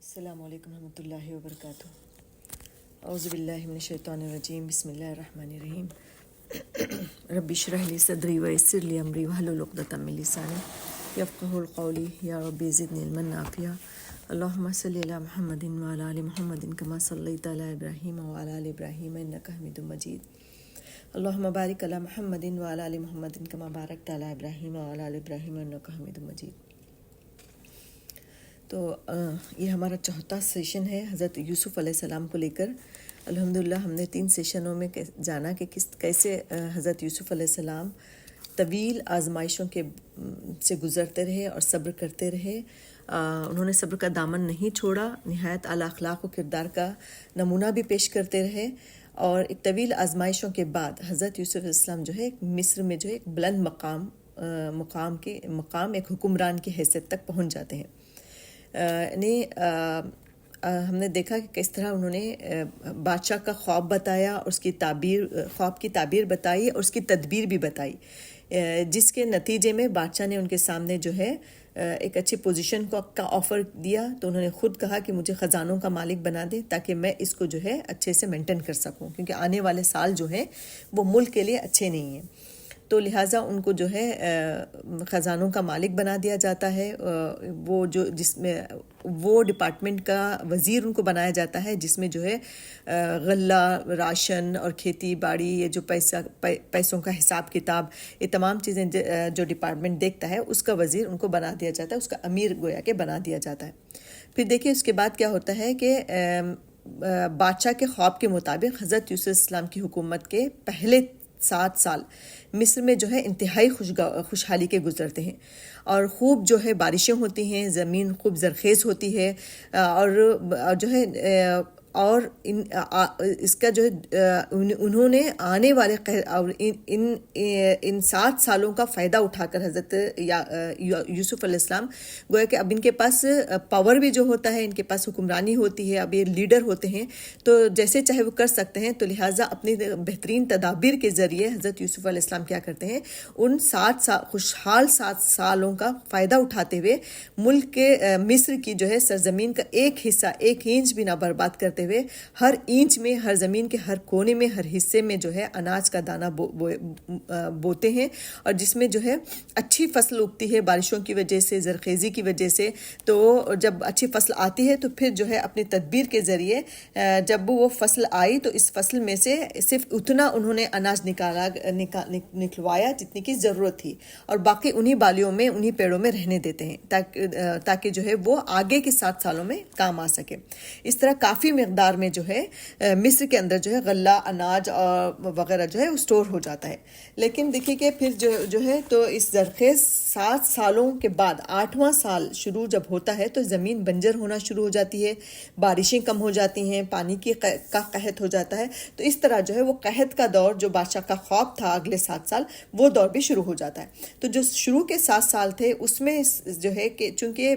السلام علیکم ورحمۃ اللہ وبرکاتہ۔ اعوذ باللہ من الشیطان الرجیم، بسم اللہ الرحمن الرحیم۔ رب اشرح لی صدری ویسر لی امری واحلل عقدۃ من لسانی یفقهوا قولی، یا رب زدنی علما نافعا۔ اللہم صلی علی محمد وعلی آل محمد کما صلیت علی ابراہیم وعلی آل ابراہیم انک حمید مجید۔ اللہم بارک علی محمد وعلی آل محمد کما بارکت علی ابراہیم وعلی آل ابراہیم انک حمید مجید۔ تو یہ ہمارا چوتھا سیشن ہے حضرت یوسف علیہ السلام کو لے کر۔ الحمدللہ ہم نے 3 سیشنوں میں جانا کہ کیسے حضرت یوسف علیہ السلام طویل آزمائشوں سے گزرتے رہے اور صبر کرتے رہے۔ انہوں نے صبر کا دامن نہیں چھوڑا، نہایت اعلیٰ اخلاق و کردار کا نمونہ بھی پیش کرتے رہے، اور ایک طویل آزمائشوں کے بعد حضرت یوسف علیہ السلام جو ہے مصر میں جو ہے ایک بلند مقام ایک حکمران کی حیثیت تک پہنچ جاتے ہیں۔ ہم نے دیکھا کہ کس طرح انہوں نے بادشاہ کا خواب بتایا اور اس کی خواب کی تعبیر بتائی اور اس کی تدبیر بھی بتائی، جس کے نتیجے میں بادشاہ نے ان کے سامنے جو ہے ایک اچھی پوزیشن کا آفر دیا۔ تو انہوں نے خود کہا کہ مجھے خزانوں کا مالک بنا دے تاکہ میں اس کو جو ہے اچھے سے مینٹین کر سکوں، کیونکہ آنے والے سال جو ہیں وہ ملک کے لیے اچھے نہیں ہیں۔ تو لہٰذا ان کو جو ہے خزانوں کا مالک بنا دیا جاتا ہے، جس میں وہ ڈپارٹمنٹ کا وزیر ان کو بنایا جاتا ہے جس میں جو ہے غلہ، راشن اور کھیتی باڑی، یہ جو پیسوں کا حساب کتاب، یہ تمام چیزیں جو ڈپارٹمنٹ دیکھتا ہے اس کا وزیر ان کو بنا دیا جاتا ہے، اس کا امیر گویا کہ بنا دیا جاتا ہے۔ پھر دیکھیے اس کے بعد کیا ہوتا ہے کہ بادشاہ کے خواب کے مطابق حضرت یوسف علیہ السلام کی حکومت کے پہلے 7 سال مصر میں جو ہے انتہائی خوشحالی کے گزرتے ہیں، اور خوب جو ہے بارشیں ہوتی ہیں، زمین خوب زرخیز ہوتی ہے، اور جو ہے اس کا جو ہے انہوں نے آنے والے اور ان 7 سالوں کا فائدہ اٹھا کر حضرت یوسف علیہ السلام گویا کہ اب ان کے پاس پاور بھی جو ہوتا ہے، ان کے پاس حکمرانی ہوتی ہے، اب یہ لیڈر ہوتے ہیں تو جیسے چاہے وہ کر سکتے ہیں۔ تو لہٰذا اپنی بہترین تدابیر کے ذریعے حضرت یوسف علیہ السلام کیا کرتے ہیں، ان خوشحال 7 سالوں کا فائدہ اٹھاتے ہوئے ملک کے مصر کی جو ہے سرزمین کا ایک حصہ، 1 انچ بھی نہ برباد کرتے ہوئے، ہر انچ میں، ہر زمین کے ہر کونے میں، ہر حصے میں جو ہے اناج کا دانہ بوتے ہیں، اور جس میں جو ہے اچھی فصل اگتی ہے بارشوں کی وجہ سے، زرخیزی کی وجہ سے۔ تو جب اچھی فصل آتی ہے تو پھر جو ہے اپنی تدبیر کے ذریعے جب وہ فصل آئی تو اس فصل میں سے صرف اتنا انہوں نے اناج نکلوایا جتنی کی ضرورت تھی، اور باقی انہی بالیوں میں، انہی پیڑوں میں رہنے دیتے ہیں تاکہ جو ہے وہ آگے کے 7 سالوں میں کام آ سکے۔ اس طرح کافی مقدار میں جو ہے مصر کے اندر جو ہے غلہ، اناج وغیرہ جو ہے وہ اسٹور ہو جاتا ہے۔ لیکن دیکھیے کہ پھر جو ہے تو اس زرخیز 7 سالوں کے بعد 8واں سال شروع جب ہوتا ہے تو زمین بنجر ہونا شروع ہو جاتی ہے، بارشیں کم ہو جاتی ہیں، پانی کا قحط ہو جاتا ہے۔ تو اس طرح جو ہے وہ قحط کا دور جو بادشاہ کا خواب تھا اگلے 7 سال، وہ دور بھی شروع ہو جاتا ہے۔ تو جو شروع کے 7 سال تھے اس میں جو ہے کہ چونکہ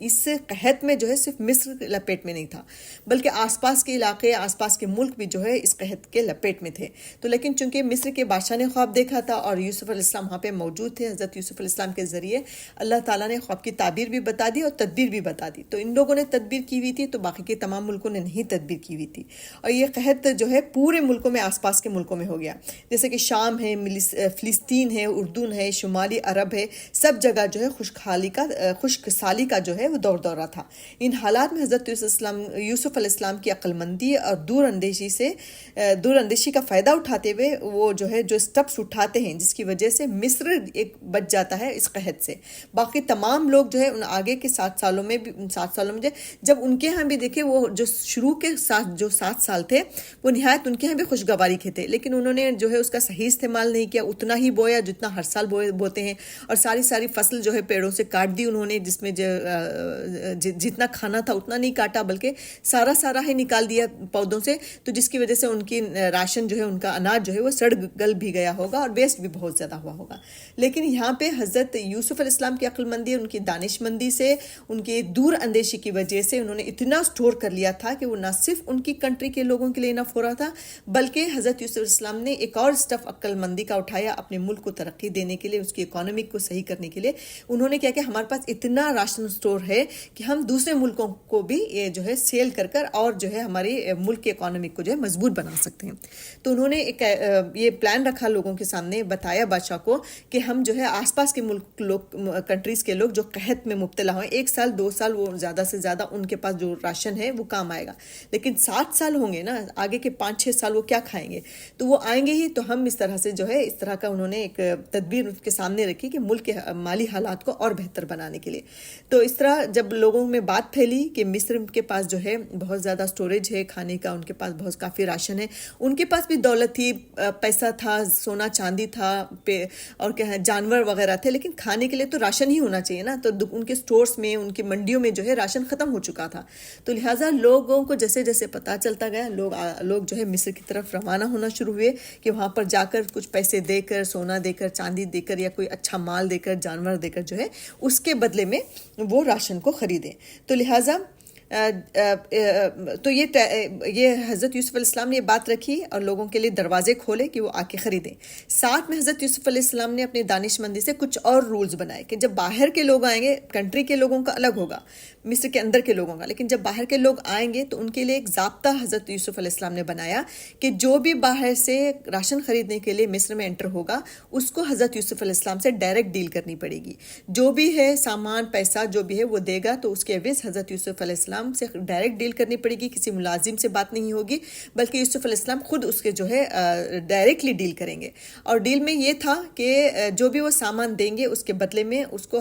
اس قحط میں جو ہے صرف مصر لپیٹ میں نہیں تھا، بلکہ آس پاس کے علاقے، آس پاس کے ملک بھی جو ہے اس قحط کے لپیٹ میں تھے۔ تو لیکن چونکہ مصر کے بادشاہ نے خواب دیکھا تھا اور یوسف علیہ السلام وہاں پہ موجود تھے، حضرت یوسف علیہ السلام کے ذریعے اللہ تعالیٰ نے خواب کی تعبیر بھی بتا دی اور تدبیر بھی بتا دی۔ تو ان لوگوں نے تدبیر کی ہوئی تھی تو باقی کے تمام ملکوں نے نہیں تدبیر کی ہوئی تھی، اور یہ قحط جو ہے پورے ملکوں میں، آس پاس کے ملکوں میں ہو گیا، جیسے کہ شام ہے، فلسطین ہے، اردن ہے، شمالی عرب ہے، سب جگہ جو ہے خشک سالی کا جو ہے وہ دورہ تھا۔ ان حالات میں حضرت یوسف علیہ السلام کی عقل مندی اور دور اندیشی کا فائدہ اٹھاتے ہوئے وہ جو ہے جو سٹیپس اٹھاتے ہیں جس کی وجہ سے مصر ایک بچ جاتا ہے اس قحط سے۔ باقی تمام لوگ جو ہے ان آگے کے 7 سالوں میں جب ان کے ہاں بھی دیکھیں، وہ جو شروع کے 7 سال تھے وہ نہایت ان کے ہاں بھی خوشگواری کے تھے، لیکن انہوں نے جو ہے اس کا صحیح استعمال نہیں کیا، اتنا ہی بویا جتنا ہر سال بوتے ہیں، اور ساری فصل جو ہے پیڑوں سے کاٹ دی انہوں نے، جس میں جتنا کھانا تھا اتنا نہیں کاٹا، بلکہ سارا سارا ہے نکال دیا پودوں سے، تو جس کی وجہ سے ان کی راشن جو ہے، ان کا اناج جو ہے وہ سڑ گل بھی گیا ہوگا اور ویسٹ بھی بہت زیادہ ہوا ہوگا. لیکن یہاں پہ حضرت یوسف علیہ السلام کی عقل مندی، ان کی دانش مندی سے، ان کی دور اندیشی کی وجہ سے انہوں نے اتنا سٹور کر لیا تھا کہ وہ نہ صرف ان کی کنٹری کے لوگوں کے لیے انف ہو رہا تھا، بلکہ حضرت یوسف علیہ السلام نے ایک اور سٹف عقل مندی کا اٹھایا اپنے ملک کو ترقی دینے کے لیے، اس کی اکانومی کو صحیح کرنے کے لیے. انہوں نے کیا کہ ہمارے پاس اتنا راشن سٹور ہے کہ ہم دوسرے ملکوں کو بھی یہ جو ہے سیل کر اور جو ہے ہماری ملک کے اکانومی کو جو ہے مضبوط بنا سکتے ہیں. تو انہوں نے ایک یہ پلان رکھا لوگوں کے سامنے، بتایا بادشاہ کو کہ ہم جو ہے آس پاس کے ملک کنٹریز کے لوگ جو قحط میں مبتلا ہوئے، 1 سال 2 سال وہ زیادہ سے زیادہ ان کے پاس جو راشن ہے وہ کام آئے گا، لیکن 7 سال ہوں گے نا، آگے کے 5-6 سال وہ کیا کھائیں گے؟ تو وہ آئیں گے ہی. تو ہم اس طرح سے جو ہے اس طرح کا انہوں نے ایک تدبیر ان کے سامنے رکھی کہ ملک کے مالی حالات کو اور بہتر بنانے کے لیے. تو اس طرح جب لوگوں میں بات پھیلی کہ مصر کے پاس جو ہے بہت زیادہ سٹوریج ہے کھانے کا، ان کے پاس بہت کافی راشن ہے، ان کے پاس بھی دولت تھی، پیسہ تھا، سونا چاندی تھا، اور کیا جانور وغیرہ تھے، لیکن کھانے کے لیے تو راشن ہی ہونا چاہیے نا. تو ان کے سٹورز میں، ان کی منڈیوں میں جو ہے راشن ختم ہو چکا تھا. تو لہٰذا لوگوں کو جیسے جیسے پتہ چلتا گیا، لوگ جو ہے مصر کی طرف روانہ ہونا شروع ہوئے کہ وہاں پر جا کر کچھ پیسے دے کر، سونا دے کر، چاندی دے کر، یا کوئی اچھا مال دے کر، جانور دے کر جو ہے اس کے بدلے میں وہ راشن کو خریدیں. تو لہٰذا تو یہ حضرت یوسف علیہ السلام نے یہ بات رکھی اور لوگوں کے لیے دروازے کھولے کہ وہ آ کے خریدیں. ساتھ میں حضرت یوسف علیہ السلام نے اپنی دانش مندی سے کچھ اور رولز بنائے کہ جب باہر کے لوگ آئیں گے، کنٹری کے لوگوں کا الگ ہوگا، مصر کے اندر کے لوگوں کا، لیکن جب باہر کے لوگ آئیں گے تو ان کے لیے ایک ضابطہ حضرت یوسف علیہ السلام نے بنایا کہ جو بھی باہر سے راشن خریدنے کے لیے مصر میں انٹر ہوگا، اس کو حضرت یوسف علیہ السلام سے ڈائریکٹ ڈیل کرنی پڑے گی. جو بھی ہے سامان، پیسہ جو بھی ہے وہ دے گا تو اس کے عوض حضرت یوسف علیہ السلام سے ڈائریکٹ ڈیل کرنی پڑے گی، کسی ملازم سے بات نہیں ہوگی، بلکہ یوسف علیہ السلام خود اس کے جو ہے ڈائریکٹلی ڈیل کریں گے. اور ڈیل میں یہ تھا کہ جو بھی وہ سامان دیں گے اس کے بدلے میں اس کو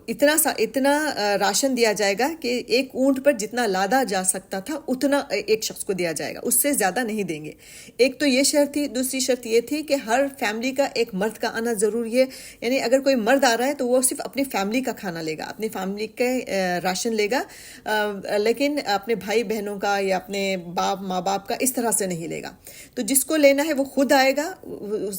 اتنا راشن دیا جائے گا کہ ایک اونٹ پر جتنا لادا جا سکتا تھا اتنا ایک شخص کو دیا جائے گا، اس سے زیادہ نہیں دیں گے. ایک تو یہ شرط تھی. دوسری شرط یہ تھی کہ ہر فیملی کا ایک مرد کا آنا ضروری ہے، یعنی اگر کوئی مرد آ رہا ہے تو وہ صرف اپنی فیملی کا کھانا لے گا، اپنی فیملی کے راشن لے گا، لیکن اپنے بھائی بہنوں کا یا اپنے ماں باپ کا اس طرح سے نہیں لے گا. تو جس کو لینا ہے وہ خود آئے گا،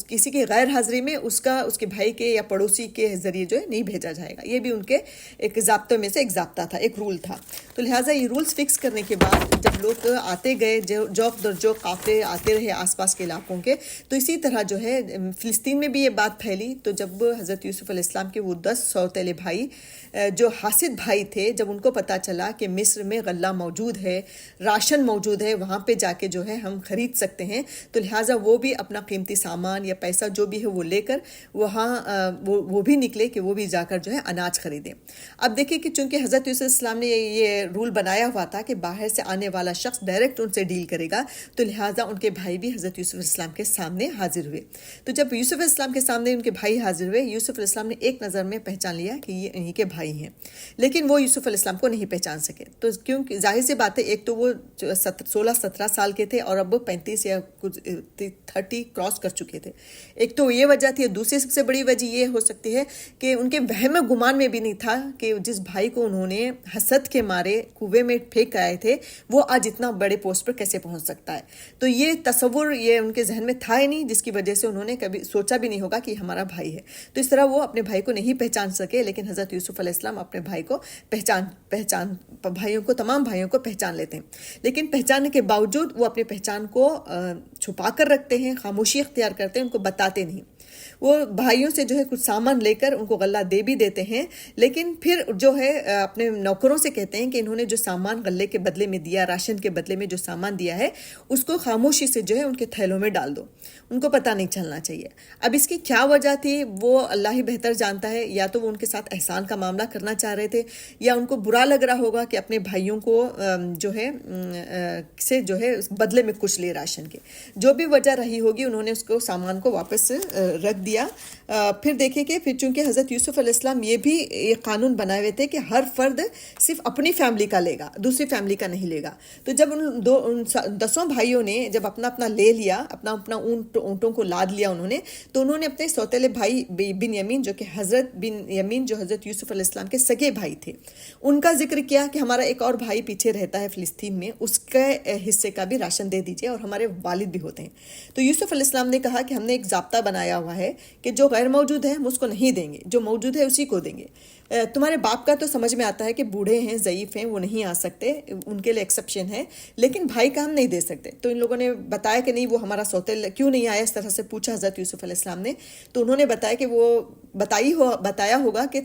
کسی کی غیر حاضری میں اس کے بھائی کے یا پڑوسی کے ذریعے جو ہے نہیں بھیجا جائے گا. یہ بھی ان کے ایک ضابطوں میں سے ایک ضابطہ تھا، ایک رول تھا. تو لہٰذا یہ رولز فکس کرنے کے بعد جب لوگ آتے گئے، جوک در جوک قافلے آتے رہے آس پاس کے علاقوں کے، تو اسی طرح جو ہے فلسطین میں بھی یہ بات پھیلی. تو جب حضرت یوسف علیہ السلام کے وہ 10 سوتیلے بھائی جو حاسد بھائی تھے، جب ان کو پتہ چلا کہ مصر میں غلہ موجود ہے، راشن موجود ہے، وہاں پہ جا کے جو ہے ہم خرید سکتے ہیں، تو لہٰذا وہ بھی اپنا قیمتی سامان یا پیسہ جو بھی ہے وہ لے کر وہاں وہ بھی نکلے کہ وہ بھی جا کر جو ہے اناج خریدیں. اب دیکھیں کہ چونکہ حضرت یوسف علیہ السلام نے یہ رول بنایا ہوا تھا کہ باہر سے آنے والا شخص ڈائریکٹ ان سے ڈیل کرے گا، تو لہٰذا ان کے بھائی بھی حضرت یوسف علیہ السلام کے سامنے حاضر ہوئے. تو جب یوسف علیہ السلام کے سامنے ان کے بھائی حاضر ہوئے، یوسف علیہ السلام نے ایک نظر میں پہچان لیا کہ یہ انہی کے بھائی ہیں، لیکن وہ یوسف علیہ السلام کو نہیں پہچان سکے. تو کیونکہ ظاہر سی بات ہے، ایک تو وہ 16-17 سال کے تھے اور اب 35 یا کچھ 30 کراس کر چکے تھے. ایک تو یہ وجہ تھی. دوسری سب سے بڑی وجہ یہ ہو سکتی ہے کہ ان کے وہم گمان میں بھی نہیں تھا کہ جس بھائی کو انہوں نے حسد کے مارے کنویں میں پھینک آئے تھے وہ آج اتنا بڑے پوسٹ پر کیسے پہنچ سکتا ہے. تو یہ تصور یہ ان کے ذہن میں تھا ہی نہیں، جس کی وجہ سے انہوں نے کبھی سوچا بھی نہیں ہوگا کہ ہمارا بھائی ہے. تو اس طرح وہ اپنے بھائی کو نہیں پہچان سکے، لیکن حضرت یوسف علیہ السلام اپنے بھائی کو تمام بھائیوں کو پہچان لیتے ہیں، لیکن پہچاننے کے باوجود وہ اپنی پہچان کو چھپا کر رکھتے ہیں، خاموشی اختیار کرتے ہیں، ان کو بتاتے نہیں. وہ بھائیوں سے جو ہے کچھ سامان لے کر ان کو غلہ دے بھی دیتے ہیں، لیکن پھر جو ہے اپنے نوکروں سے کہتے ہیں کہ انہوں نے جو سامان غلے کے بدلے میں دیا، راشن کے بدلے میں جو سامان دیا ہے، اس کو خاموشی سے جو ہے ان کے تھیلوں میں ڈال دو، ان کو پتہ نہیں چلنا چاہیے. اب اس کی کیا وجہ تھی وہ اللہ ہی بہتر جانتا ہے. یا تو وہ ان کے ساتھ احسان کا معاملہ کرنا چاہ رہے تھے، یا ان کو برا لگ رہا ہوگا کہ اپنے بھائیوں کو جو ہے سے جو ہے بدلے میں کچھ لے راشن کے. جو بھی وجہ رہی ہوگی، انہوں نے اس کو سامان کو واپس رکھ دیا دیا. پھر دیکھیں کہ پھر چونکہ حضرت یوسف علیہ السلام یہ بھی ایک قانون بنائے ہوئے تھے کہ ہر فرد صرف اپنی فیملی کا لے گا, دوسری فیملی کا نہیں لے گا. تو جب ان 10 بھائیوں نے جب اپنا اپنا لے لیا, اپنا اونٹوں کو لاد لیا انہوں نے, تو انہوں نے اپنے سوتیلے بھائی بن یمین جو کہ حضرت بن یمین جو حضرت یوسف علیہ السلام کے سگے بھائی تھے, ان کا ذکر کیا کہ ہمارا ایک اور بھائی پیچھے رہتا ہے فلسطین میں, اس کے حصے کا بھی راشن دے دیجیے, اور ہمارے والد بھی ہوتے ہیں. تو یوسف علیہ السلام نے کہا کہ ہم نے ایک ضابطہ بنایا ہوا ہے کہ جو غیر موجود ہے ہم اس کو نہیں دیں گے, جو موجود ہے اسی کو دیں گے. تمہارے باپ کا تو سمجھ میں آتا ہے کہ بوڑھے ہیں, ضعیف ہیں, وہ نہیں آ سکتے, ان کے لیے ایکسیپشن ہے, لیکن بھائی کا ہم نہیں دے سکتے. تو ان لوگوں نے بتایا کہ نہیں وہ ہمارا سوتیل کیوں نہیں آیا, اس طرح سے پوچھا حضرت یوسف علیہ السلام نے. تو انہوں نے بتایا کہ وہ بتایا ہوگا کہ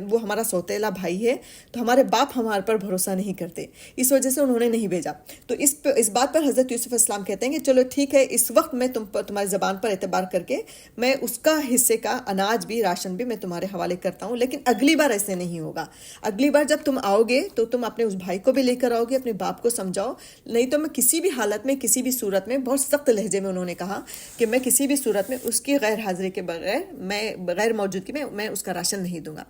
وہ ہمارا سوتیلا بھائی ہے, تو ہمارے باپ ہمارے پر بھروسہ نہیں کرتے, اس وجہ سے انہوں نے نہیں بھیجا. تو اس بات پر حضرت یوسف علیہ السلام کہتے ہیں کہ چلو ٹھیک ہے, اس وقت میں تمہاری زبان پر اعتبار کر کے میں اس کا حصے کا اناج بھی, راشن بھی میں تمہارے حوالے کرتا ہوں, لیکن اگلی بار ایسے نہیں ہوگا. اگلی بار جب تم آؤ گے تو تم اپنے اس بھائی کو بھی لے کر آؤ گے, اپنے باپ کو سمجھاؤ, نہیں تو میں کسی بھی حالت میں, کسی بھی صورت میں, بہت سخت لہجے میں انہوں نے کہا کہ میں کسی بھی صورت میں اس کی غیر حاضری کے بغیر, میں غیر موجودگی میں اس کا راشن نہیں دوں گا.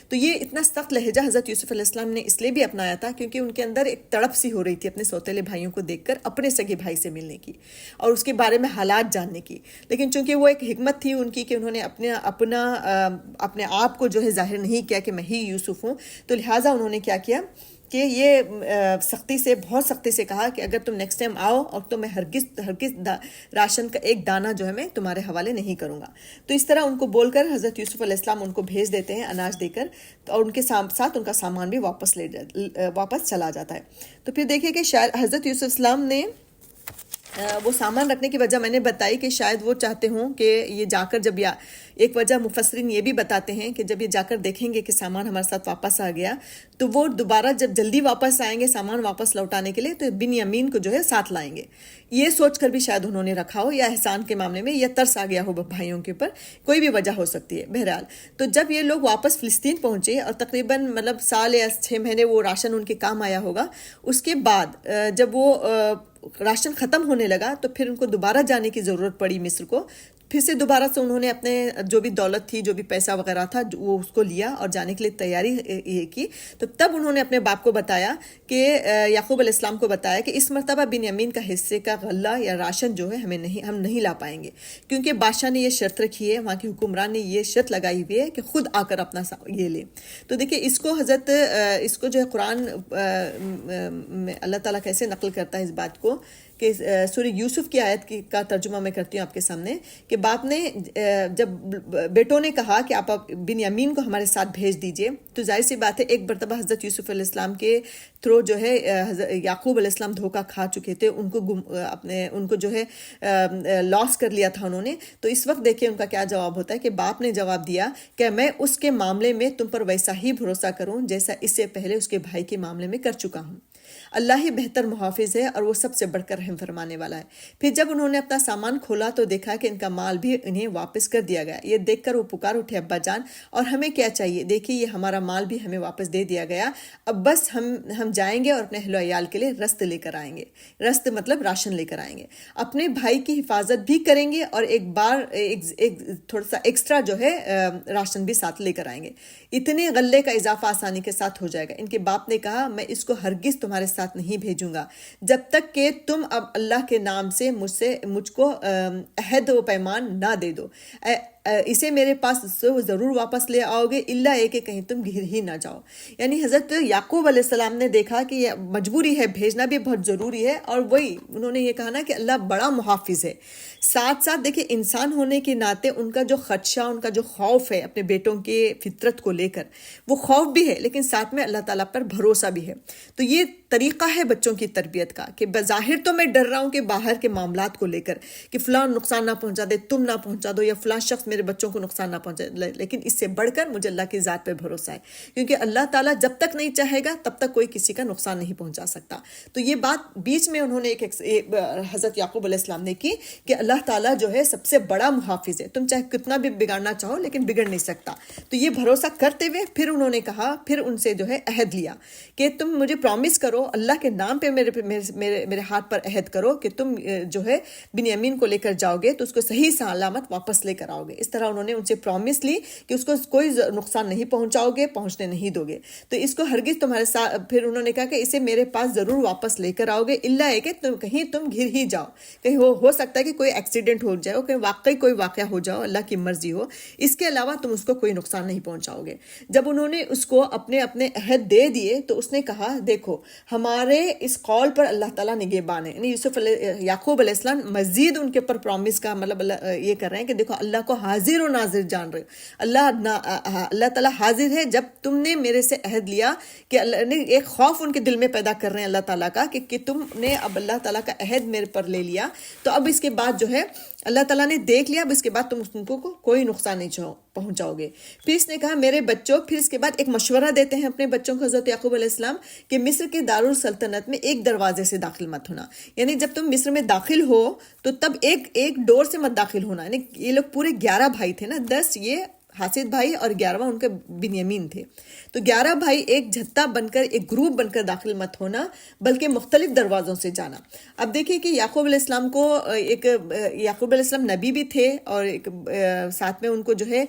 تو یہ اتنا سخت لہجہ حضرت یوسف علیہ السلام نے اس لیے بھی اپنایا تھا کیونکہ ان کے اندر ایک تڑپ سی ہو رہی تھی اپنے سوتیلے بھائیوں کو دیکھ کر, اپنے سگے بھائی سے ملنے کی اور اس کے بارے میں حالات جاننے کی. لیکن چونکہ وہ ایک حکمت تھی ان کی کہ انہوں نے اپنے آپ کو جو ہے ظاہر نہیں کیا کہ میں ہی یوسف ہوں, تو لہٰذا انہوں نے کیا کیا کہ یہ بہت سختی سے کہا کہ اگر تم نیکسٹ ٹائم آؤ اور تو میں ہرگز راشن کا ایک دانہ جو ہے میں تمہارے حوالے نہیں کروں گا. تو اس طرح ان کو بول کر حضرت یوسف علیہ السلام ان کو بھیج دیتے ہیں اناج دے کر, اور ان کے ساتھ ان کا سامان بھی واپس چلا جاتا ہے. تو پھر دیکھیں کہ شاید حضرت یوسف علیہ السلام نے وہ سامان رکھنے کی وجہ میں نے بتائی کہ شاید وہ چاہتے ہوں کہ یہ جا کر جب ایک وجہ مفسرین یہ بھی بتاتے ہیں کہ جب یہ جا کر دیکھیں گے کہ سامان ہمارے ساتھ واپس آ گیا, تو وہ دوبارہ جب جلدی واپس آئیں گے سامان واپس لوٹانے کے لیے, تو بن یمین کو جو ہے ساتھ لائیں گے. یہ سوچ کر بھی شاید انہوں نے رکھا ہو, یا احسان کے معاملے میں یا ترس آ گیا ہو بھائیوں کے اوپر, کوئی بھی وجہ ہو سکتی ہے. بہرحال تو جب یہ لوگ واپس فلسطین پہنچے اور تقریباً سال یا 6 مہینے وہ راشن ان کے کام آیا ہوگا, اس کے بعد جب وہ راشن ختم ہونے لگا تو پھر ان کو دوبارہ جانے کی ضرورت پڑی مصر کو. پھر سے دوبارہ سے انہوں نے اپنے جو بھی دولت تھی, جو بھی پیسہ وغیرہ تھا, وہ اس کو لیا اور جانے کے لیے تیاری کی. تو تب انہوں نے اپنے باپ کو بتایا کہ یعقوب علیہ السلام کو بتایا کہ اس مرتبہ بن یمین کا حصے کا غلہ یا راشن جو ہے ہم نہیں لا پائیں گے, کیونکہ بادشاہ نے یہ شرط رکھی ہے, وہاں کے حکمران نے یہ شرط لگائی ہوئی ہے کہ خود آ کر اپنا یہ لے. تو دیکھیں اس کو جو ہے قرآن اللہ تعالیٰ کیسے نقل کرتا ہے اس بات کو, کہ سورہ یوسف کی آیت کا ترجمہ میں کرتی ہوں آپ کے سامنے, کہ باپ نے جب بیٹوں نے کہا کہ آپ بن یمین کو ہمارے ساتھ بھیج دیجئے, تو ظاہر سی بات ہے ایک مرتبہ حضرت یوسف علیہ السلام کے تھرو جو ہے یعقوب علیہ السلام دھوکہ کھا چکے تھے, ان کو جو ہے لاس کر لیا تھا انہوں نے. تو اس وقت دیکھیں ان کا کیا جواب ہوتا ہے کہ باپ نے جواب دیا کہ میں اس کے معاملے میں تم پر ویسا ہی بھروسہ کروں جیسا اس سے پہلے اس کے بھائی کے معاملے میں کر چکا ہوں. اللہ ہی بہتر محافظ ہے اور وہ سب سے بڑھ کر رحم فرمانے والا ہے. پھر جب انہوں نے اپنا سامان کھولا تو دیکھا کہ ان کا مال بھی انہیں واپس کر دیا گیا. یہ دیکھ کر وہ پکار اٹھے, ابا جان اور ہمیں کیا چاہیے, دیکھیے یہ ہمارا مال بھی ہمیں واپس دے دیا گیا, اب بس ہم جائیں گے اور اپنے اہل و عیال کے لیے رست لے کر آئیں گے. رست مطلب راشن لے کر آئیں گے, اپنے بھائی کی حفاظت بھی کریں گے اور ایک تھوڑا سا ایکسٹرا جو ہے راشن بھی ساتھ لے کر آئیں گے. اتنے غلے کا اضافہ آسانی کے ساتھ ہو جائے گا. ان کے باپ نے کہا میں اس کو ہرگز تمہارے ساتھ نہیں بھیجوں گا جب تک کہ تم اب اللہ کے نام سے مجھ کو عہد و پیمان نہ دے دو. اسے میرے پاس سے وہ ضرور واپس لے آؤ گے, اللہ ہے کہ کہیں تم گر ہی نہ جاؤ. یعنی حضرت یعقوب علیہ السلام نے دیکھا کہ یہ مجبوری ہے, بھیجنا بھی بہت ضروری ہے, اور وہی انہوں نے یہ کہا نا کہ اللہ بڑا محافظ ہے. ساتھ ساتھ دیکھیں انسان ہونے کے ناطے ان کا جو خدشہ, ان کا جو خوف ہے اپنے بیٹوں کے فطرت کو لے کر, وہ خوف بھی ہے لیکن ساتھ میں اللہ تعالیٰ پر بھروسہ بھی ہے. تو یہ طریقہ ہے بچوں کی تربیت کا کہ بظاہر تو میں ڈر رہا ہوں کہ باہر کے معاملات کو لے کر کہ فلاں نقصان نہ پہنچا دے, تم نہ پہنچا دو, یا فلاں شخص میرے بچوں کو نقصان نہ پہنچا, لیکن اس سے بڑھ کر مجھے اللہ کی ذات پہ بھروسہ ہے, کیونکہ اللہ تعالیٰ جب تک نہیں چاہے گا تب تک کوئی کسی کا نقصان نہیں پہنچا سکتا. تو یہ بات بیچ میں انہوں نے حضرت یعقوب علیہ السلام نے کی کہ اللہ تعالیٰ جو ہے سب سے بڑا محافظ ہے, تم چاہے کتنا بھی بگاڑنا چاہو لیکن بگڑ نہیں سکتا. تو یہ بھروسہ کرتے ہوئے پھر انہوں نے کہا, پھر ان سے جو ہے عہد لیا کہ تم مجھے پرامس کرو, اللہ کے نام پہ میرے ہاتھ پر عہد کرو کہ تم جو ہے بن یمین کو لے کر جاؤ گے تو اس کو صحیح سلامت واپس لے کر آؤ گے. اس طرح انہوں نے ان سے پرومس لی کہ اس کو کوئی نقصان نہیں پہنچاؤ گے، پہنچنے نہیں دو گے، تو اس کو ہرگز تمہارے ساتھ. پھر انہوں نے کہا کہ اسے میرے پاس ضرور واپس لے کر آؤ گے، الا ہے کہ کہیں تم گر ہی جاؤ، کہیں ہو سکتا ہے کہ کوئی ایکسیڈنٹ ہو جائے، کہ واقعی کوئی واقعہ ہو جاؤ، اللہ کی مرضی ہو، اس کے علاوہ تم اس کو کوئی نقصان نہیں پہنچاؤ گے. جب انہوں نے اس کو اپنے عہد دے دیے تو اس نے کہا دیکھو ہمارے اس قول پر اللہ تعالیٰ نگہبان ہے. یعنی یعقوب علیہ السلام مزید ان کے اوپر پرومس کا مطلب یہ کر رہے ہیں کہ دیکھو اللہ کو حاضر و ناظر جان رہے ہو، اللہ تعالیٰ حاضر ہے. جب تم نے میرے سے عہد لیا کہ اللہ نے ایک خوف ان کے دل میں پیدا کر رہے ہیں اللہ تعالیٰ کا کہ تم نے اب اللہ تعالیٰ کا عہد میرے پر لے لیا، تو اب اس کے بعد جو ہے اللہ تعالیٰ نے دیکھ لیا، اب اس کے بعد تم ان کو کوئی نقصان نہیں پہنچاؤ گے. پھر اس نے کہا میرے بچوں، پھر اس کے بعد ایک مشورہ دیتے ہیں اپنے بچوں کو حضرت یعقوب علیہ السلام کہ مصر کے دارالسلطنت میں ایک دروازے سے داخل مت ہونا. یعنی جب تم مصر میں داخل ہو تو تب ایک ڈور سے مت داخل ہونا. یعنی یہ لوگ پورے 11 بھائی تھے نا، 10 یہ حاسد بھائی اور 11واں ان کے بنیامین تھے، تو 11 بھائی ایک جھتا بن کر، ایک گروپ بن کر داخل مت ہونا، بلکہ مختلف دروازوں سے جانا. اب دیکھیں کہ یعقوب علیہ السلام کو یعقوب علیہ السلام نبی بھی تھے اور ایک ساتھ میں ان کو جو ہے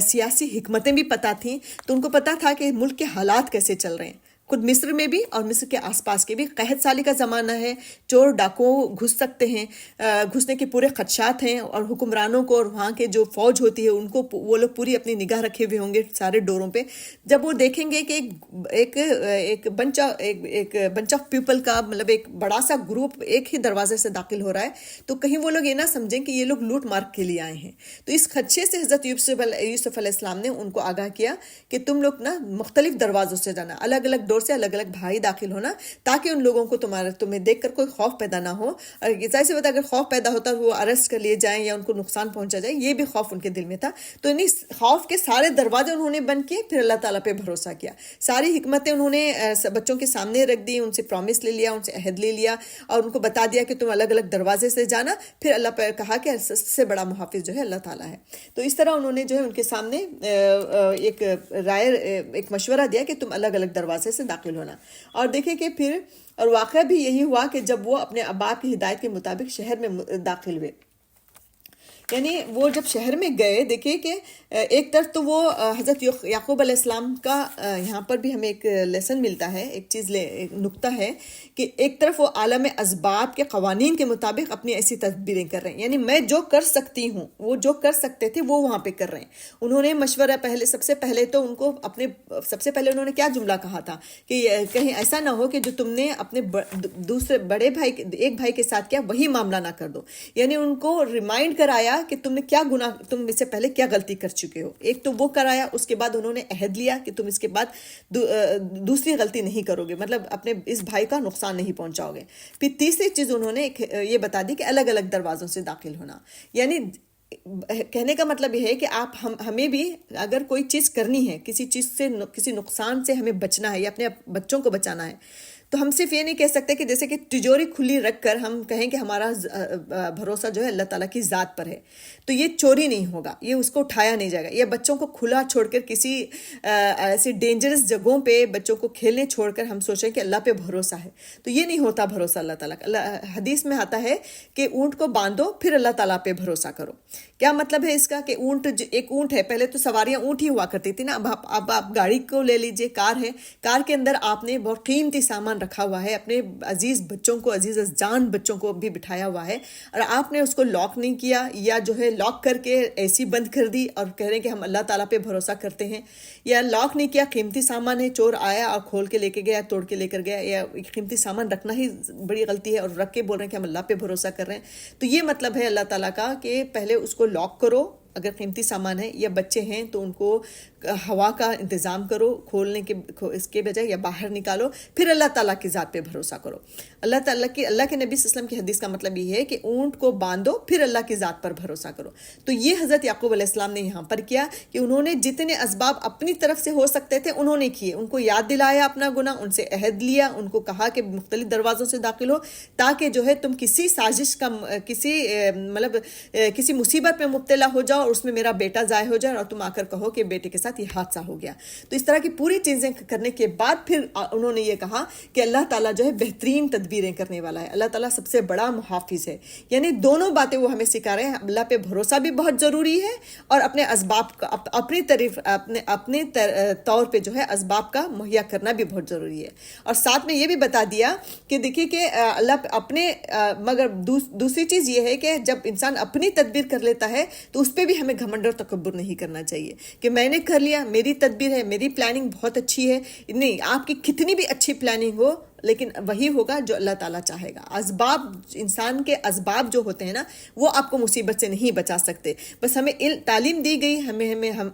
سیاسی حکمتیں بھی پتہ تھیں، تو ان کو پتہ تھا کہ ملک کے حالات کیسے چل رہے ہیں. خود مصر میں بھی اور مصر کے آس پاس کے بھی قحط سالی کا زمانہ ہے، چور ڈاکو گھس سکتے ہیں، گھسنے کے پورے خدشات ہیں، اور حکمرانوں کو اور وہاں کے جو فوج ہوتی ہے ان کو وہ لوگ پوری اپنی نگاہ رکھے ہوئے ہوں گے سارے ڈوروں پہ. جب وہ دیکھیں گے کہ ایک بنچ آف پیپل کا مطلب ایک بڑا سا گروپ ایک ہی دروازے سے داخل ہو رہا ہے، تو کہیں وہ لوگ یہ نہ سمجھیں کہ یہ لوگ لوٹ مار کے لیے آئے ہیں. تو اس خدشے سے حضرت یوسف علیہ السلام نے ان کو آگاہ کیا کہ تم لوگ نا مختلف دروازوں سے جانا، الگ الگ ڈور سے الگ الگ بھائی داخل ہونا، تاکہ ان لوگوں کو تمہیں دیکھ کر کوئی خوف پیدا نہ ہو. اور ظاہر سی بات ہے اگر خوف پیدا ہوتا وہ ارسٹ کر لیے جائیں یا ان کو نقصان پہنچا جائے، یہ بھی خوف ان کے دل میں تھا. تو انہیں خوف کے سارے دروازے انہوں نے بند کیے، پھر اللہ تعالیٰ پہ بھروسہ کیا. ساری حکمتیں انہوں نے بچوں کے سامنے رکھ دی، ان سے پرومس لے لیا، ان سے عہد لے لیا، اور ان کو بتا دیا کہ تم الگ الگ دروازے سے جانا. پھر اللہ پہ کہا کہ سب سے بڑا محافظ جو ہے اللہ تعالیٰ ہے. تو اس طرح انہوں نے جو ہے ان کے سامنے ایک مشورہ دیا کہ تم الگ الگ دروازے سے داخل ہونا. اور دیکھیں کہ پھر اور واقعہ بھی یہی ہوا کہ جب وہ اپنے ابا کی ہدایت کے مطابق شہر میں داخل ہوئے، یعنی وہ جب شہر میں گئے، دیکھیں کہ ایک طرف تو وہ حضرت یعقوب علیہ السلام کا یہاں پر بھی ہمیں ایک لیسن ملتا ہے، ایک چیز ایک نقطہ ہے کہ ایک طرف وہ عالم اسباب کے قوانین کے مطابق اپنی ایسی تدبیریں کر رہے ہیں. یعنی میں جو کر سکتی ہوں، وہ جو کر سکتے تھے وہ وہاں پہ کر رہے ہیں. انہوں نے مشورہ سب سے پہلے تو ان کو سب سے پہلے انہوں نے کیا جملہ کہا تھا کہ کہیں ایسا نہ ہو کہ جو تم نے اپنے دوسرے بڑے بھائی ایک بھائی کے ساتھ کیا وہی معاملہ نہ کر دو. یعنی ان کو ریمائنڈ کرایا کہ تم نے کیا گناہ، تم اس سے پہلے کیا غلطی کر چکے ہو. ایک تو وہ کرایا، اس کے بعد انہوں نے عہد لیا کہ تم اس کے بعد دوسری غلطی نہیں کرو گے، مطلب اپنے اس بھائی کا نقصان نہیں پہنچاؤ گے. پھر تیسری چیز انہوں نے یہ بتا دی کہ الگ الگ دروازوں سے داخل ہونا. یعنی کہنے کا مطلب یہ ہے کہ ہمیں بھی اگر کوئی چیز کرنی ہے، کسی چیز سے، کسی نقصان سے ہمیں بچنا ہے یا اپنے بچوں کو بچانا ہے، تو ہم صرف یہ نہیں کہہ سکتے کہ جیسے کہ تجوری کھلی رکھ کر ہم کہیں کہ ہمارا بھروسہ جو ہے اللہ تعالیٰ کی ذات پر ہے، تو یہ چوری نہیں ہوگا، یہ اس کو اٹھایا نہیں جائے گا. یا بچوں کو کھلا چھوڑ کر کسی ایسی ڈینجرس جگہوں پہ بچوں کو کھیلنے چھوڑ کر ہم سوچیں کہ اللہ پہ بھروسہ ہے، تو یہ نہیں ہوتا بھروسہ اللہ تعالیٰ کا. حدیث میں آتا ہے کہ اونٹ کو باندھو پھر اللہ تعالیٰ پہ بھروسہ کرو. کیا مطلب ہے اس کا کہ ایک اونٹ ہے، پہلے تو سواریاں اونٹ ہی ہوا کرتی تھی نا، اب آپ گاڑی کو لے لیجئے، کار ہے، کار کے اندر آپ نے بہت قیمتی سامان رکھا ہوا ہے، اپنے عزیز بچوں کو، عزیز جان بچوں کو بھی بٹھایا ہوا ہے، اور آپ نے اس کو لاک نہیں کیا، یا جو ہے لاک کر کے ایسی بند کر دی اور کہہ رہے ہیں کہ ہم اللہ تعالیٰ پہ بھروسہ کرتے ہیں، یا لاک نہیں کیا، قیمتی سامان ہے، چور آیا اور کھول کے لے کے گیا، توڑ کے لے کر گیا، یا قیمتی سامان رکھنا ہی بڑی غلطی ہے اور رکھ کے بول رہے ہیں کہ ہم اللہ پہ بھروسہ کر رہے ہیں. تو یہ مطلب ہے اللہ تعالیٰ کا کہ پہلے اس کو لاک کرو اگر قیمتی سامان ہے، یا بچے ہیں تو ان کو ہوا کا انتظام کرو کھولنے کے اس کے بجائے، یا باہر نکالو، پھر اللہ تعالیٰ کی ذات پہ بھروسہ کرو. اللہ کے نبی صلی اللہ علیہ وسلم کی حدیث کا مطلب یہ ہے کہ اونٹ کو باندھو پھر اللہ کی ذات پر بھروسہ کرو. تو یہ حضرت یعقوب علیہ السلام نے یہاں پر کیا کہ انہوں نے جتنے اسباب اپنی طرف سے ہو سکتے تھے انہوں نے کیے. ان کو یاد دلایا اپنا گناہ، ان سے عہد لیا، ان کو کہا کہ مختلف دروازوں سے داخل ہو، تاکہ جو ہے تم کسی سازش کا کسی مصیبت میں مبتلا ہو جاؤ جاؤ اور اس میں میرا بیٹا ضائع ہو جائے اور تم آ کر کہو کہ بیٹے کے ساتھ یہ حادثہ ہو گیا. تو اس طرح کی پوری چیزیں کرنے کے بعد پھر انہوں نے یہ کہا کہ اللہ تعالیٰ جو ہے بہترین تدبیریں کرنے والا ہے, اللہ تعالیٰ سب سے بڑا محافظ ہے. یعنی دونوں باتیں وہ ہمیں سکھا رہے ہیں, اللہ پہ بھروسہ بھی بہت ضروری ہے اور اپنے اسباب کا اپنے طور پہ جو ہے اسباب کا مہیا کرنا بھی بہت ضروری ہے. اور ساتھ میں یہ بھی بتا دیا کہ دیکھیے کہ اللہ اپنے مگر دوسری چیز یہ ہے کہ جب انسان اپنی تدبیر کر لیتا ہے تو اس پہ بھی ہمیں گھمنڈ اور تکبر نہیں کرنا چاہیے کہ میں نے کر لیا, میری تدبیر ہے, میری پلاننگ بہت اچھی ہے. نہیں, آپ کی کتنی بھی اچھی پلاننگ ہو لیکن وہی ہوگا جو اللہ تعالیٰ چاہے گا. اسباب, انسان کے اسباب جو ہوتے ہیں نا وہ آپ کو مصیبت سے نہیں بچا سکتے. بس ہمیں تعلیم دی گئی,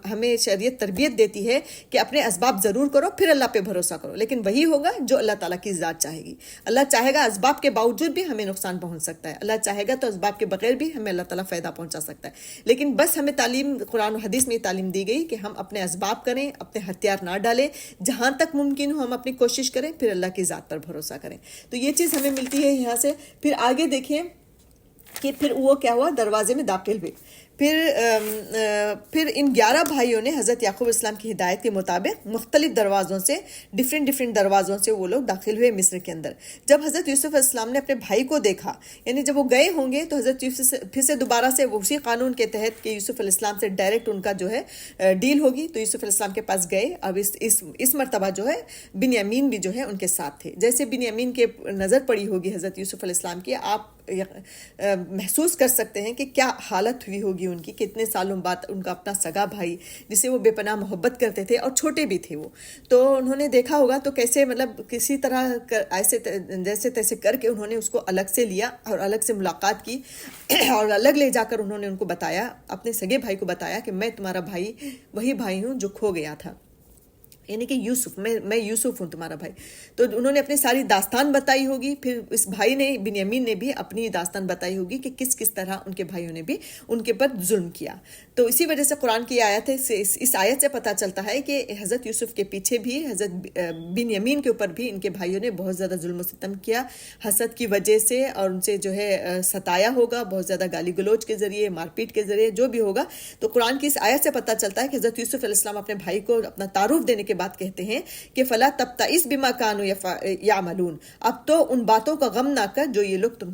ہمیں شریعت تربیت دیتی ہے کہ اپنے اسباب ضرور کرو, پھر اللہ پہ بھروسہ کرو, لیکن وہی ہوگا جو اللہ تعالیٰ کی ذات چاہے گی. اللہ چاہے گا اسباب کے باوجود بھی ہمیں نقصان پہنچ سکتا ہے, اللہ چاہے گا تو اسباب کے بغیر بھی ہمیں اللہ تعالیٰ فائدہ پہنچا سکتا ہے. لیکن بس ہمیں تعلیم, قرآن و حدیث میں تعلیم دی گئی کہ ہم اپنے اسباب کریں, اپنے ہتھیار نہ ڈالیں, جہاں تک ممکن ہو ہم اپنی کوشش کریں, پھر اللہ کی ذات پر بھروسہ کریں. تو یہ چیز ہمیں ملتی ہے یہاں سے. پھر آگے دیکھیں کہ پھر وہ کیا ہوا, دروازے میں داخل ہوئے. پھر ان 11 بھائیوں نے حضرت یعقوب السلام کی ہدایت کے مطابق مختلف دروازوں سے, ڈیفرنٹ دروازوں سے وہ لوگ داخل ہوئے مصر کے اندر. جب حضرت یوسف علیہ السلام نے اپنے بھائی کو دیکھا, یعنی جب وہ گئے ہوں گے تو حضرت یوسف پھر سے دوبارہ سے اسی قانون کے تحت کہ یوسف علیہ السلام سے ڈائریکٹ ان کا جو ہے ڈیل ہوگی, تو یوسف علیہ السلام کے پاس گئے. اب اس مرتبہ جو ہے بنیامین بھی جو ہے ان کے ساتھ تھے. جیسے بنیامین کے نظر پڑی ہوگی حضرت یوسف علیہ السلام کی, آپ محسوس کر سکتے ہیں کہ کیا حالت ہوئی ہوگی ان کی. کتنے سالوں بعد ان کا اپنا سگا بھائی جسے وہ بے پناہ محبت کرتے تھے اور چھوٹے بھی تھے وہ, تو انہوں نے دیکھا ہوگا تو کیسے مطلب کسی طرح ایسے جیسے تیسے کر کے انہوں نے اس کو الگ سے لیا اور الگ سے ملاقات کی اور الگ لے جا کر انہوں نے ان کو بتایا, اپنے سگے بھائی کو بتایا کہ میں تمہارا بھائی وہی بھائی ہوں جو کھو گیا تھا, یعنی کہ یوسف, میں یوسف ہوں تمہارا بھائی. تو انہوں نے اپنی ساری داستان بتائی ہوگی. پھر اس بھائی نے, بنیامین نے بھی اپنی داستان بتائی ہوگی کہ کس طرح ان کے بھائیوں نے بھی ان کے پر ظلم کیا. تو اسی وجہ سے قرآن کی آیت ہے, اس آیت سے پتہ چلتا ہے کہ حضرت یوسف کے پیچھے بھی, حضرت بنیامین کے اوپر بھی ان کے بھائیوں نے بہت زیادہ ظلم و ستم کیا حسد کی وجہ سے, اور ان سے جو ہے ستایا ہوگا بہت زیادہ, گالی گلوچ کے ذریعے, مار پیٹ کے ذریعے, جو بھی ہوگا. تو قرآن کی اس آیت سے پتہ چلتا ہے کہ حضرت یوسف علیہ السلام اپنے بھائی کو اپنا تعارف دینے کے بعد کہتے ہیں کہ فلا تبتئس بما كانوا يعملون, اب تو ان باتوں کا غم نہ کر جو یہ لوگ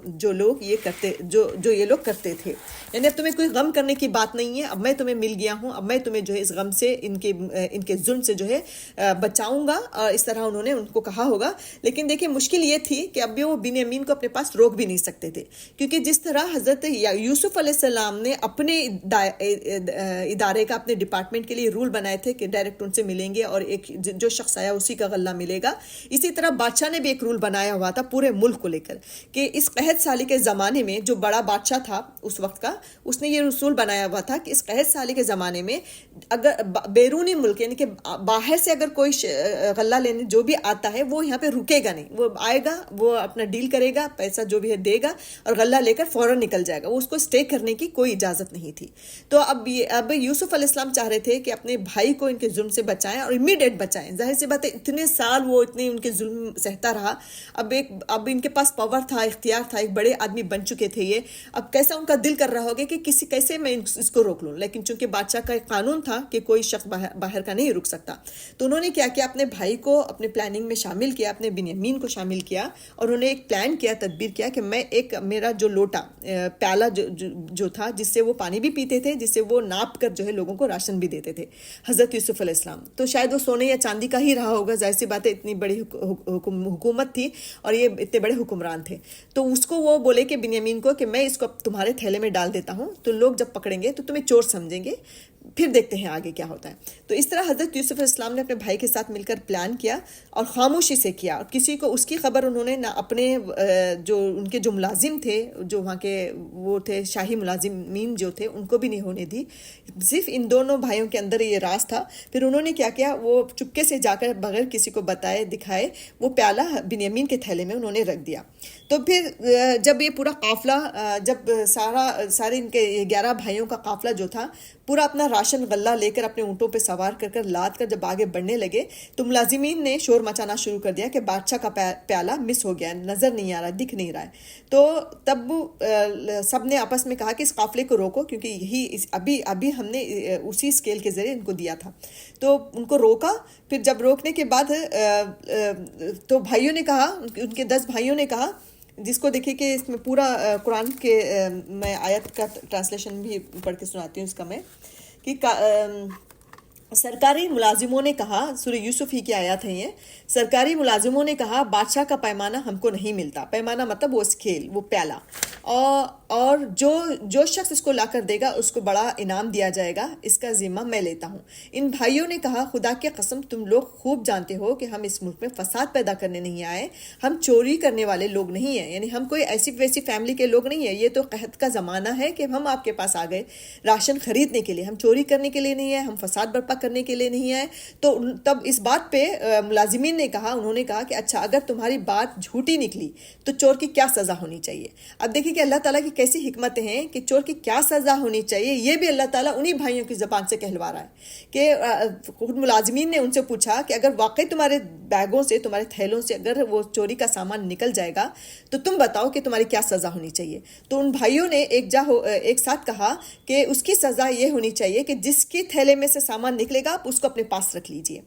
جو یہ لوگ کرتے تھے. یعنی اب تمہیں کوئی غم کرنے کی بات نہیں ہے, اب میں تمہیں مل گیا ہوں, اب میں تمہیں جو ہے اس غم سے, ان کے ظلم سے جو ہے بچاؤں گا. اور اس طرح انہوں نے ان کو کہا ہوگا. لیکن دیکھیں مشکل یہ تھی کہ اب بھی وہ بنیامین کو اپنے پاس روک بھی نہیں سکتے تھے, کیونکہ جس طرح حضرت یوسف علیہ السلام نے اپنے ادارے کا, اپنے ڈپارٹمنٹ کے لیے رول بنائے تھے کہ ڈائریکٹ ان سے ملیں گے اور ایک جو شخص آیا اسی کا غلہ ملے گا, اسی طرح بادشاہ نے بھی ایک رول بنایا ہوا تھا پورے ملک کو لے کر کہ اس قحط سالی کے زمانے میں, جو بڑا بادشاہ تھا اس وقت کا, اس نے یہ رسول بنایا ہوا تھا کہ اس قحط سالی کے زمانے میں اگر بیرونی ملک, یعنی کہ باہر سے اگر کوئی غلہ لینے جو بھی آتا ہے وہ یہاں پہ رکے گا نہیں, وہ آئے گا, وہ اپنا ڈیل کرے گا, پیسہ جو بھی ہے دے گا اور غلہ لے کر فوراً نکل جائے گا, وہ اس کو اسٹے کرنے کی کوئی اجازت نہیں تھی. تو اب یوسف علیہ السلام چاہ رہے تھے کہ اپنے بھائی کو ان کے ظلم سے بچائیں اور امیڈیٹ بچائیں. ظاہر سی بات ہے, اتنے سال وہ اتنے ان کے ظلم سہتا رہا, اب ان کے پاس پاور تھا, اختیار تھا, ایک بڑے آدمی بن چکے تھے یہ. اب کیسا ان کا دل کر رہا ہوگا کہ کیسے میں اس کو روک لوں, لیکن چونکہ بادشاہ کا ایک قانون تھا کہ کوئی شخص باہر کا نہیں رک سکتا, تو انہوں نے کیا کیا, اپنے بھائی کو اپنے پلاننگ میں شامل کیا, اپنے بنیامین کو شامل کیا, اور انہوں نے ایک پلان کیا, تدبیر کیا کہ میں میرا جو لوٹا, پیالہ جو تھا جس سے وہ پانی بھی پیتے تھے, جس سے وہ ناپ کر جو ہے لوگوں کو راشن بھی دیتے تھے حضرت یوسف علیہ السلام, تو شاید وہ سونے یا چاندی کا ہی رہا ہوگا. ظاہر سی بات ہے, اتنی بڑی حکومت تھی اور یہ اتنے بڑے حکمران تھے. تو اس کو وہ بولے کہ بنیامین کو کہ میں اس کو تمہارے تھیلے میں ڈال دیتا ہوں, تو لوگ جب پکڑیں گے تو تمہیں چور سمجھیں گے, پھر دیکھتے ہیں آگے کیا ہوتا ہے. تو اس طرح حضرت یوسف علیہ السلام نے اپنے بھائی کے ساتھ مل کر پلان کیا اور خاموشی سے کیا, اور کسی کو اس کی خبر انہوں نے نہ اپنے جو ان کے جو ملازم تھے, جو وہاں کے وہ تھے شاہی ملازمین جو تھے, ان کو بھی نہیں ہونے دی. صرف ان دونوں بھائیوں کے اندر یہ راز تھا. پھر انہوں نے کیا کیا, وہ چپکے سے جا کر بغیر کسی کو بتائے دکھائے وہ پیالہ بنیامین کے تھیلے میں انہوں نے رکھ دیا. تو پھر جب یہ پورا قافلہ, جب سارے ان کے 11 بھائیوں کا قافلہ جو تھا پورا اپنا راشن غلہ لے کر اپنے اونٹوں پہ سوار کر کر لاد کر جب آگے بڑھنے لگے تو ملازمین نے شور مچانا شروع کر دیا کہ بادشاہ کا پیالہ مس ہو گیا ہے، نظر نہیں آ رہا، دکھ نہیں رہا ہے. تو تب سب نے آپس میں کہا کہ اس قافلے کو روکو، کیونکہ یہی ابھی ہم نے اسی اسکیل کے ذریعے ان کو دیا تھا. تو ان کو روکا. پھر جب روکنے کے بعد تو بھائیوں نے کہا، ان کے 10 بھائیوں نے کہا، جس کو دیکھیں کہ اس میں پورا قرآن کے میں آیت کا ٹرانسلیشن بھی پڑھ کے سناتی ہوں اس کا میں، کہ سرکاری ملازموں نے کہا، سورہ یوسف ہی کی آیات ہیں یہ، سرکاری ملازموں نے کہا بادشاہ کا پیمانہ ہم کو نہیں ملتا. پیمانہ مطلب وہ اسکیل، وہ پیالہ، اور جو شخص اس کو لا کر دے گا اس کو بڑا انعام دیا جائے گا، اس کا ذمہ میں لیتا ہوں. ان بھائیوں نے کہا خدا کی قسم تم لوگ خوب جانتے ہو کہ ہم اس ملک میں فساد پیدا کرنے نہیں آئے، ہم چوری کرنے والے لوگ نہیں ہیں، یعنی ہم کوئی ایسی ویسی فیملی کے لوگ نہیں ہیں. یہ تو قحط کا زمانہ ہے کہ ہم آپ کے پاس آ گئے راشن خریدنے کے لیے، ہم چوری کرنے کے لیے نہیں آئے، ہم فساد برپا کرنے کے لیے نہیں آئے. تو تب اس بات پہ ملازمین نے کہا، انہوں نے کہا کہ اچھا اگر تمہاری بات جھوٹی نکلی تو چور کی کیا سزا ہونی چاہیے. اب دیکھیں کہ اللہ تعالیٰ کی کیسی حکمتیں ہیں کہ چور کی کیا سزا ہونی چاہیے یہ بھی اللہ تعالیٰ انہی بھائیوں کی زبان سے کہلوا رہا ہے. کہ خود ملازمین نے ان سے پوچھا کہ اگر واقعی تمہارے بیگوں سے، تمہارے تھیلوں سے اگر وہ چوری کا سامان نکل جائے گا تو تم بتاؤ کہ تمہاری کیا سزا ہونی چاہیے. تو ان بھائیوں نے ایک ساتھ کہا کہ اس کی سزا یہ ہونی چاہیے کہ جس کے تھیلے میں سے سامان نکلے گا آپ اس کو اپنے پاس رکھ لیجئے.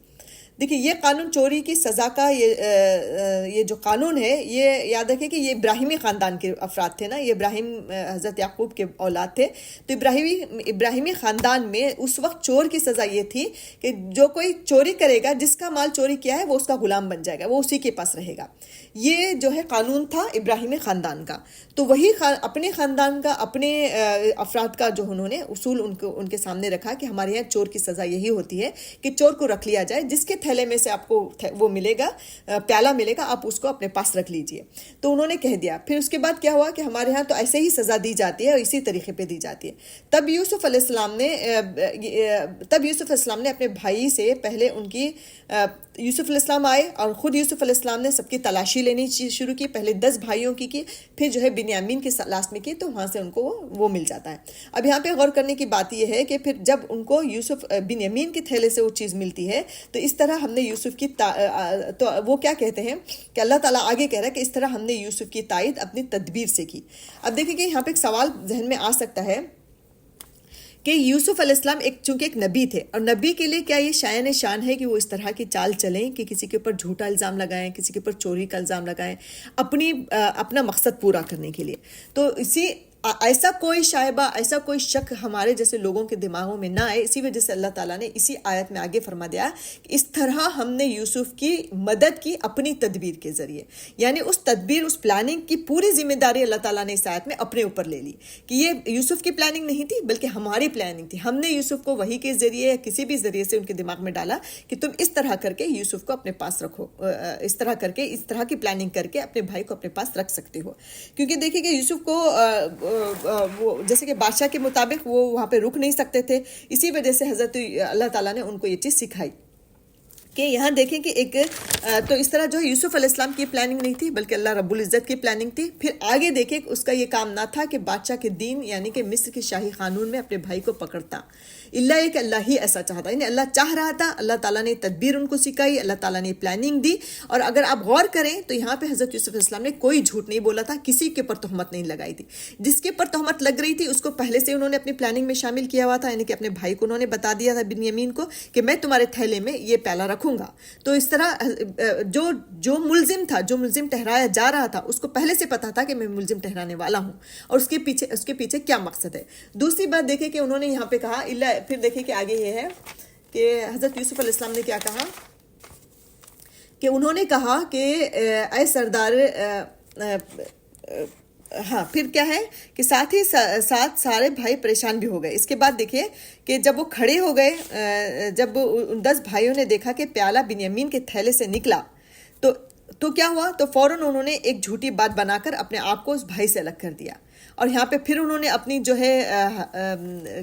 دیکھیے یہ قانون چوری کی سزا کا یہ جو قانون ہے، یہ یاد رکھیں کہ یہ ابراہیمی خاندان کے افراد تھے نا، یہ ابراہیم حضرت یعقوب کے اولاد تھے. تو ابراہیمی خاندان میں اس وقت چور کی سزا یہ تھی کہ جو کوئی چوری کرے گا، جس کا مال چوری کیا ہے وہ اس کا غلام بن جائے گا، وہ اسی کے پاس رہے گا. یہ جو ہے قانون تھا ابراہیمی خاندان کا. تو وہی اپنے خاندان کا، اپنے افراد کا جو انہوں نے اصول ان کے سامنے رکھا کہ ہمارے یہاں چور کی سزا یہی ہوتی ہے کہ چور کو رکھ لیا جائے، جس کے تھیلے میں سے آپ کو وہ ملے گا، پیالہ ملے گا، آپ اس کو اپنے پاس رکھ لیجئے. تو انہوں نے کہہ دیا. پھر اس کے بعد کیا ہوا کہ ہمارے ہاں تو ایسے ہی سزا دی جاتی ہے اور اسی طریقے پہ دی جاتی ہے. تب یوسف علیہ السلام نے اپنے بھائی سے پہلے یوسف علیہ السلام آئے اور خود یوسف علیہ السلام نے سب کی تلاشی لینی شروع کی. پہلے 10 بھائیوں کی پھر جو ہے بنیامین کی لاسٹ میں کی، تو وہاں سے ان کو وہ مل جاتا ہے. اب یہاں پہ غور کرنے کی بات یہ ہے کہ پھر جب ان کو بنیامین کے تھیلے سے وہ چیز ملتی ہے تو اس طرح ہم نے یوسف کی تو وہ کیا کہتے ہیں کہ اللہ تعالیٰ آگے کہہ رہا ہے کہ اس طرح ہم نے یوسف کی تائید اپنی تدبیر سے کی. اب دیکھیں کہ یہاں پہ ایک سوال ذہن میں آ سکتا ہے کہ یوسف علیہ السلام چونکہ ایک نبی تھے، اور نبی کے لیے کیا یہ شان ہے کہ وہ اس طرح کی چال چلیں کہ کسی کے اوپر جھوٹا الزام لگائیں، کسی کے اوپر چوری کا الزام لگائیں اپنا مقصد پورا کرنے کے لیے. تو ایسا کوئی شائبہ، ایسا کوئی شک ہمارے جیسے لوگوں کے دماغوں میں نہ آئے. اسی وجہ سے اللہ تعالیٰ نے اسی آیت میں آگے فرما دیا کہ اس طرح ہم نے یوسف کی مدد کی اپنی تدبیر کے ذریعے. یعنی اس تدبیر، اس پلاننگ کی پوری ذمہ داری اللہ تعالیٰ نے اس آیت میں اپنے اوپر لے لی کہ یہ یوسف کی پلاننگ نہیں تھی بلکہ ہماری پلاننگ تھی. ہم نے یوسف کو وحی کے ذریعے یا کسی بھی ذریعے سے ان کے دماغ میں ڈالا کہ تم اس طرح کر کے یوسف کو اپنے پاس رکھو، اس طرح کی پلاننگ کر کے اپنے بھائی کو اپنے پاس رکھ سکتے ہو. کیونکہ دیکھیں کہ یوسف کو وہ جیسے کہ بادشاہ کے مطابق وہ وہاں پہ رک نہیں سکتے تھے. اسی وجہ سے حضرت اللہ تعالیٰ نے ان کو یہ چیز سکھائی کہ یہاں دیکھیں کہ تو اس طرح جو یوسف علیہ السلام کی پلاننگ نہیں تھی بلکہ اللہ رب العزت کی پلاننگ تھی. پھر آگے دیکھیں کہ اس کا یہ کام نہ تھا کہ بادشاہ کے دین یعنی کہ مصر کے شاہی قانون میں اپنے بھائی کو پکڑتا، اللہ ایک اللہ ہی ایسا چاہتا، یعنی اللہ چاہ رہا تھا. اللہ تعالیٰ نے تدبیر ان کو سکھائی، اللہ تعالیٰ نے پلاننگ دی. اور اگر آپ غور کریں تو یہاں پہ حضرت یوسف علیہ السلام نے کوئی جھوٹ نہیں بولا تھا، کسی کے پر تہمت نہیں لگائی تھی. جس کے پر تہمت لگ رہی تھی اس کو پہلے سے انہوں نے اپنی پلاننگ میں شامل کیا ہوا تھا، یعنی کہ اپنے بھائی کو انہوں نے بتا دیا تھا بنیامین کو کہ میں تمہارے تھیلے میں یہ پیالہ رکھوں گا. تو اس طرح جو ملزم ٹھہرایا جا رہا تھا اس کو پہلے سے پتا تھا کہ میں ملزم ٹھہرانے والا ہوں اور اس کے پیچھے کیا مقصد ہے. دوسری بات دیکھیں کہ انہوں نے یہاں پہ کہا پھر دیکھیں کہ آگے یہ ہے کہ حضرت یوسف علیہ السلام نے کیا کہا کہ انہوں نے کہا کہ اے سردار ہاں پھر کیا ہے کہ ساتھ ہی ساتھ سارے بھائی پریشان بھی ہو گئے. اس کے بعد دیکھیے کہ جب وہ کھڑے ہو گئے، جب 10 بھائیوں نے دیکھا کہ پیالہ بنیامین کے تھیلے سے نکلا تو کیا ہوا، تو فوراً انہوں نے ایک جھوٹی بات بنا کر اپنے آپ کو اس بھائی سے الگ کر دیا اور یہاں پہ پھر انہوں نے اپنی جو ہے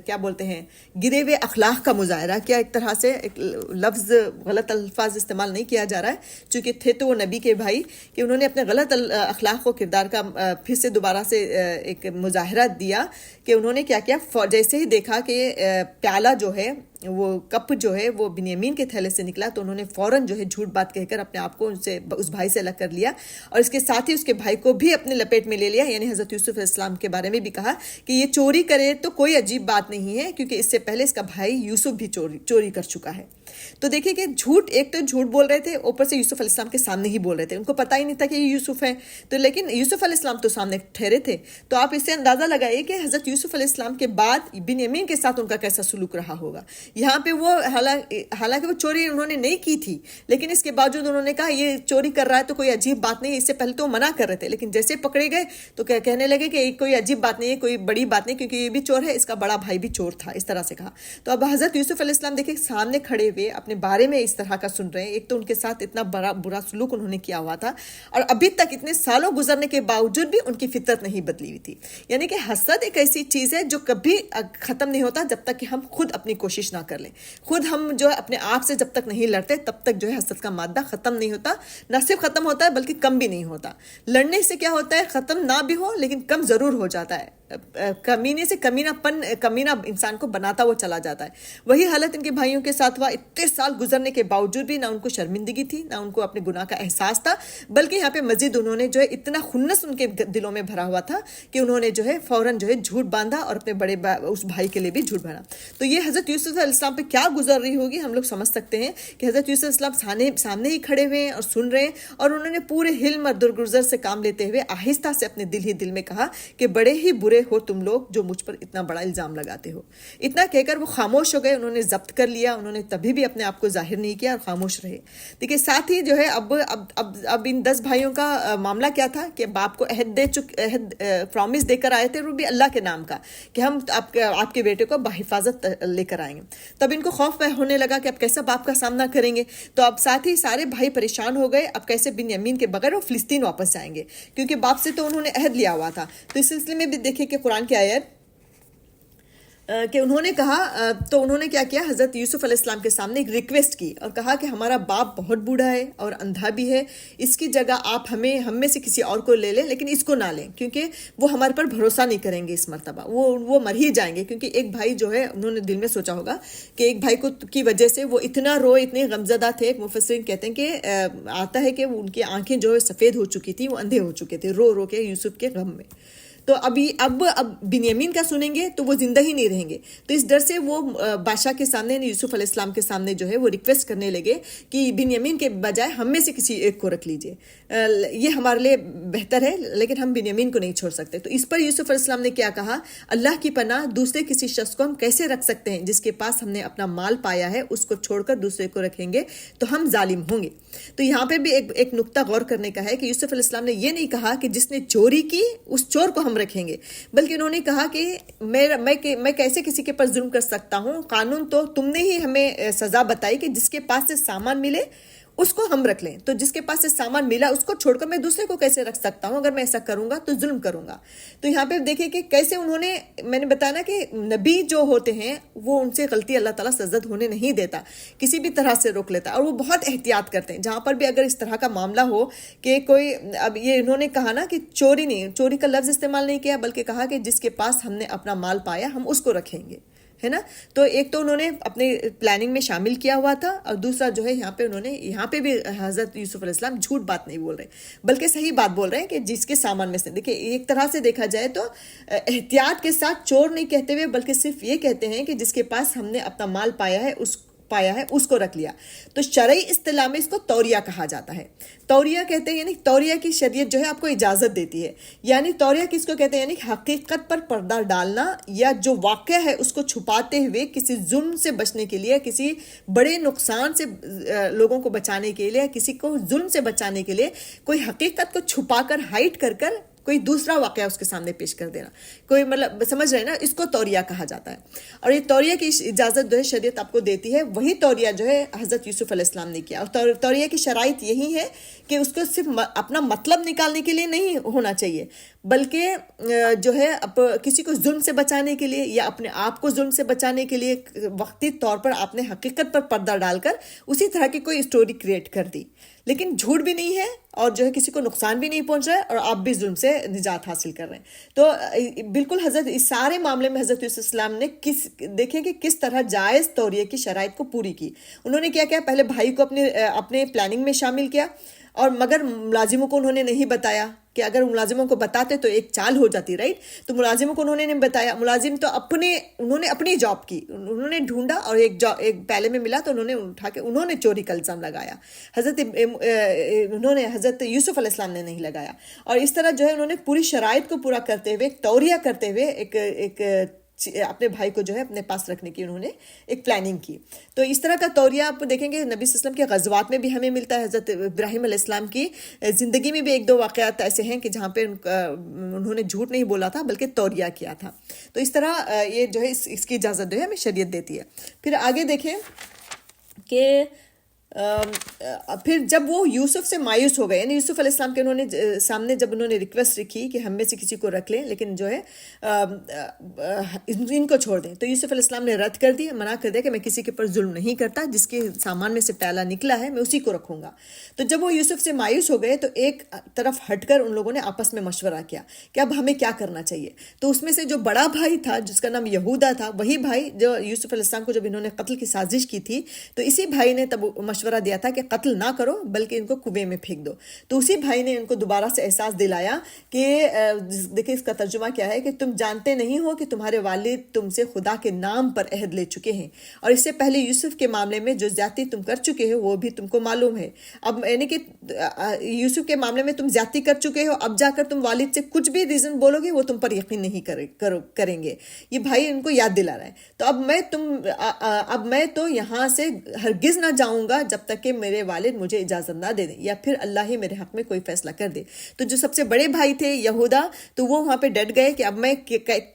کیا بولتے ہیں گرے ہوئے اخلاق کا مظاہرہ کیا. ایک طرح سے ایک لفظ غلط الفاظ استعمال نہیں کیا جا رہا ہے چونکہ تھے تو وہ نبی کے بھائی, کہ انہوں نے اپنے غلط اخلاق و کردار کا پھر سے دوبارہ سے ایک مظاہرہ دیا. کہ انہوں نے کیا کیا, جیسے ہی دیکھا کہ پیالہ جو ہے وہ کپ جو ہے وہ بنیامین کے تھیلے سے نکلا تو انہوں نے فوراً جو ہے جھوٹ بات کہہ کر اپنے آپ کو اس بھائی سے الگ کر لیا, اور اس کے ساتھ ہی اس کے بھائی کو بھی اپنے لپیٹ میں لے لیا. یعنی حضرت یوسف علیہ السلام کے بارے میں بھی کہا کہ یہ چوری کرے تو کوئی عجیب بات نہیں ہے کیونکہ اس سے پہلے اس کا بھائی یوسف بھی چوری کر چکا ہے. تو دیکھیں کہ جھوٹ, ایک تو جھوٹ بول رہے تھے, اوپر سے یوسف علیہ السلام کے سامنے ہی بول رہے تھے, ان کو پتہ ہی نہیں تھا کہ یہ یوسف ہے. تو لیکن یوسف علیہ السلام تو سامنے ٹھہرے تھے. تو آپ اس سے اندازہ لگائیے کہ حضرت یوسف علیہ السلام کے بعد بنیامین کے ساتھ ان کا کیسا سلوک رہا ہوگا. یہاں پہ وہ حالانکہ وہ چوری انہوں نے نہیں کی تھی, لیکن اس کے باوجود انہوں نے کہا یہ چوری کر رہا ہے تو کوئی عجیب بات نہیں. اس سے پہلے تو منع کر رہے تھے, لیکن جیسے پکڑے گئے تو کہنے لگے کہ کوئی عجیب بات نہیں ہے, کوئی بڑی بات نہیں, کیونکہ یہ بھی چور ہے, اس کا بڑا بھائی بھی چور تھا, اس طرح سے کہا. تو اب حضرت یوسف علیہ السلام دیکھیں سامنے کھڑے ہوئے اپنے بارے میں اس طرح کا سن رہے ہیں. ایک تو ان کے ساتھ اتنا برا سلوک انہوں نے کیا ہوا تھا, اور ابھی تک اتنے سالوں گزرنے کے باوجود بھی ان کی فطرت نہیں بدلی ہوئی تھی. یعنی کہ حسد ایک ایسی چیز ہے جو کبھی ختم نہیں ہوتا جب تک کہ ہم خود اپنی کوشش نہ کر لیں. خود ہم جو ہے اپنے آپ سے جب تک نہیں لڑتے تب تک جو ہے حسد کا مادہ ختم نہیں ہوتا. نہ صرف ختم ہوتا ہے بلکہ کم بھی نہیں ہوتا. لڑنے سے کیا ہوتا ہے, ختم نہ بھی ہو لیکن کم ضرور ہو جاتا ہے. کمینے سے کمینہ انسان کو بناتا وہ چلا جاتا ہے. وہی حالت ان کے بھائیوں کے ساتھ ہوا. اتنے سال گزرنے کے باوجود بھی نہ ان کو شرمندگی تھی, نہ ان کو اپنے گناہ کا احساس تھا, بلکہ یہاں پہ مزید انہوں نے جو ہے اتنا خنس ان کے دلوں میں بھرا ہوا تھا کہ انہوں نے جو ہے فوراً جو ہے جھوٹ باندھا اور اپنے بڑے اس بھائی کے لیے بھی جھوٹ باندھا. تو یہ حضرت یوسف علیہ السلام پہ کیا گزر رہی ہوگی ہم لوگ سمجھ سکتے ہیں کہ حضرت یوسف علیہ السلام سامنے ہی کھڑے ہوئے ہیں اور سن رہے ہیں, اور انہوں نے پورے حلم اور درگزر سے کام لیتے ہوئے آہستہ سے اپنے دل میں کہا کہ بڑے ہی برے ہو تم لوگ جو مجھ پر اتنا بڑا الزام لگاتے ہو. اتنا کہہ کر وہ خاموش ہو گئے. انہوں نے ضبط کر لیا, انہوں نے تبھی بھی اپنے آپ کو ظاہر نہیں کیا اور خاموش رہے. دیکھیے ساتھ ہی جو ہے اب ان 10 بھائیوں کا معاملہ کیا تھا کہ باپ کو عہد پرومس دے کر آئے تھے, وہ بھی اللہ کے نام کا, کہ ہم آپ کے بیٹے کو بحفاظت لے کر آئیں گے. تب ان کو خوف ہونے لگا کہ اب کیسا باپ کا سامنا کریں گے. تو اب ساتھ ہی سارے بھائی پریشان ہو گئے, اب کیسے بنیامین کے بغیر وہ فلسطین واپس جائیں گے, کیونکہ باپ سے تو انہوں نے عہد لیا ہوا تھا. تو اس سلسلے میں بھی دیکھیں کہ قرآن کی آیت کہ انہوں نے کہا, تو انہوں نے کیا کیا, حضرت یوسف علیہ السلام کے سامنے ایک ریکویسٹ کی اور کہا کہ ہمارا باپ بہت بوڑھا ہے اور اندھا بھی ہے, اس کی جگہ آپ ہم میں سے کسی اور کو لے لیں, لیکن اس کو نہ لیں کیونکہ وہ ہمارے پر بھروسہ نہیں کریں گے اس مرتبہ, وہ مر ہی جائیں گے. کیونکہ ایک بھائی جو ہے, انہوں نے دل میں سوچا ہوگا کہ ایک بھائی کی وجہ سے وہ اتنا اتنے غمزدہ تھے. ایک مفسرین کہتے ہیں کہ آتا ہے کہ ان کی آنکھیں جو ہے سفید ہو چکی تھی, وہ اندھے ہو چکے تھے رو کے یوسف کے غم میں. تو اب بنیامین کا سنیں گے تو وہ زندہ ہی نہیں رہیں گے. تو اس ڈر سے وہ بادشاہ کے سامنے, یوسف علیہ السلام کے سامنے جو ہے وہ ریکویسٹ کرنے لگے کہ بنیامین کے بجائے ہم میں سے کسی ایک کو رکھ لیجئے, یہ ہمارے لیے بہتر ہے, لیکن ہم بنیامین کو نہیں چھوڑ سکتے. تو اس پر یوسف علیہ السلام نے کیا کہا, اللہ کی پناہ, دوسرے کسی شخص کو ہم کیسے رکھ سکتے ہیں جس کے پاس ہم نے اپنا مال پایا ہے, اس کو چھوڑ کر دوسرے کو رکھیں گے تو ہم ظالم ہوں گے. تو یہاں پہ بھی ایک نقطہ غور کرنے کا ہے کہ یوسف علیہ السلام نے یہ نہیں کہا کہ جس نے چوری کی اس چور کو ہم رکھیں گے, بلکہ انہوں نے کہا کہ میں کیسے کسی کے پر ظلم کر سکتا ہوں, قانون تو تم نے ہی ہمیں سزا بتائی کہ جس کے پاس سے سامان ملے اس کو ہم رکھ لیں, تو جس کے پاس سے سامان ملا اس کو چھوڑ کر میں دوسرے کو کیسے رکھ سکتا ہوں, اگر میں ایسا کروں گا تو ظلم کروں گا. تو یہاں پہ دیکھیں کہ کیسے انہوں نے, میں نے بتایا نا کہ نبی جو ہوتے ہیں وہ ان سے غلطی اللہ تعالیٰ سرزد ہونے نہیں دیتا, کسی بھی طرح سے روک لیتا, اور وہ بہت احتیاط کرتے ہیں. جہاں پر بھی اگر اس طرح کا معاملہ ہو کہ کوئی, اب یہ انہوں نے کہا نا کہ چوری کا لفظ استعمال نہیں کیا, بلکہ کہا کہ جس کے پاس ہم نے اپنا مال پایا ہم اس کو رکھیں گے, ہے نا. تو ایک تو انہوں نے اپنے پلاننگ میں شامل کیا ہوا تھا, اور دوسرا جو ہے یہاں پہ بھی حضرت یوسف علیہ السلام جھوٹ بات نہیں بول رہے, بلکہ صحیح بات بول رہے ہیں کہ جس کے سامان میں سے. دیکھیں ایک طرح سے دیکھا جائے تو احتیاط کے ساتھ چور نہیں کہتے ہوئے, بلکہ صرف یہ کہتے ہیں کہ جس کے پاس ہم نے اپنا مال پایا ہے اس کو رکھ لیا. تو شرعی اصطلاح میں اس کو توریہ کہا جاتا ہے. توریہ کہتے ہیں, یعنی توریہ کی شریعت جو ہے آپ کو اجازت دیتی ہے. یعنی توریہ کس کو کہتے ہیں, یعنی حقیقت پر پردہ ڈالنا, یا جو واقعہ ہے اس کو چھپاتے ہوئے کسی ظلم سے بچنے کے لیے, کسی بڑے نقصان سے لوگوں کو بچانے کے لیے, کسی کو ظلم سے بچانے کے لیے کوئی حقیقت کو چھپا کر, ہائٹ کر کوئی دوسرا واقعہ اس کے سامنے پیش کر دینا, کوئی مطلب سمجھ رہے ہیں نا, اس کو توریہ کہا جاتا ہے. اور یہ توریہ کی اجازت جو ہے شریعت آپ کو دیتی ہے, وہی توریہ جو ہے حضرت یوسف علیہ السلام نے کیا. اور توریہ کی شرائط یہی ہے کہ اس کو صرف اپنا مطلب نکالنے کے لیے نہیں ہونا چاہیے, بلکہ جو ہے کسی کو ظلم سے بچانے کے لیے یا اپنے آپ کو ظلم سے بچانے کے لیے وقتی طور پر آپ نے حقیقت پر پردہ ڈال کر اسی طرح کی کوئی اسٹوری کریٹ کر دی، لیکن جھوٹ بھی نہیں ہے اور جو ہے کسی کو نقصان بھی نہیں پہنچ رہا ہے اور آپ بھی ظلم سے نجات حاصل کر رہے ہیں۔ تو بالکل حضرت اس سارے معاملے میں حضرت یوسف السلام نے دیکھیں کہ کس طرح جائز توریہ کی شرائط کو پوری کی۔ انہوں نے کیا کیا، پہلے بھائی کو اپنے پلاننگ میں شامل کیا، اور مگر ملازموں کو انہوں نے نہیں بتایا کہ اگر ملازموں کو بتاتے تو ایک چال ہو جاتی، رائٹ؟ تو ملازموں کو انہوں نے نہیں بتایا، ملازم تو انہوں نے اپنی جاب کی، انہوں نے ڈھونڈا اور ایک پہلے میں ملا تو انہوں نے اٹھا کے انہوں نے چوری کا الزام لگایا، حضرت یوسف علیہ السلام نے نہیں لگایا۔ اور اس طرح جو ہے انہوں نے پوری شرائط کو پورا کرتے ہوئے، ایک توریہ کرتے ہوئے، ایک اپنے بھائی کو جو ہے اپنے پاس رکھنے کی انہوں نے ایک پلاننگ کی۔ تو اس طرح کا توریہ آپ دیکھیں گے نبی صلی اللہ علیہ وسلم کے غزوات میں بھی ہمیں ملتا ہے۔ حضرت ابراہیم علیہ السلام کی زندگی میں بھی ایک دو واقعات ایسے ہیں کہ جہاں پہ انہوں نے جھوٹ نہیں بولا تھا بلکہ توریہ کیا تھا۔ تو اس طرح یہ جو ہے اس کی اجازت جو ہے ہمیں شریعت دیتی ہے۔ پھر آگے دیکھیں کہ پھر جب وہ یوسف سے مایوس ہو گئے، یعنی یوسف علیہ السلام کے سامنے جب انہوں نے ریکویسٹ رکھی کہ ہم میں سے کسی کو رکھ لیں لیکن جو ہے ان کو چھوڑ دیں، تو یوسف علیہ السلام نے رد کر دیا، منع کر دیا کہ میں کسی کے پر ظلم نہیں کرتا، جس کے سامان میں سے پیالہ نکلا ہے میں اسی کو رکھوں گا۔ تو جب وہ یوسف سے مایوس ہو گئے تو ایک طرف ہٹ کر ان لوگوں نے آپس میں مشورہ کیا کہ اب ہمیں کیا کرنا چاہیے۔ تو اس میں سے جو بڑا بھائی تھا جس کا نام یہودا تھا، وہی بھائی جو یوسف علیہ السلام کو جب انہوں نے قتل کی سازش کی تھی تو اسی بھائی نے تب مشورہ دیا تھا کہ قتل نہ کرو بلکہ ان کو کنویں میں پھینک دو۔ تو اسی بھائی نے ان کو دوبارہ سے احساس دلایا کہ دیکھیں اس کا ترجمہ کیا ہے کہ تم جانتے نہیں ہو کہ تمہارے والد تم سے خدا کے نام پر عہد لے چکے ہیں، اور اس سے پہلے یوسف کے معاملے میں جو زیادتی تم کر چکے ہو وہ بھی تم کو معلوم ہے۔ اب یعنی کہ یوسف کے معاملے میں تم زیادتی کر چکے ہو، اب جا کر تم والد سے کچھ بھی ریزن بولو گے وہ تم پر یقین نہیں کریں گے۔ یہ بھائی ان کو یاد دلا رہا ہے۔ تو اب میں تو یہاں سے ہرگز نہ جاؤں گا جب تک کہ میرے والد مجھے اجازت نہ دے دیں یا پھر اللہ ہی میرے حق میں کوئی فیصلہ کر دے۔ تو جو سب سے بڑے بھائی تھے یہودا، تو وہ وہاں پہ ڈٹ گئے کہ اب میں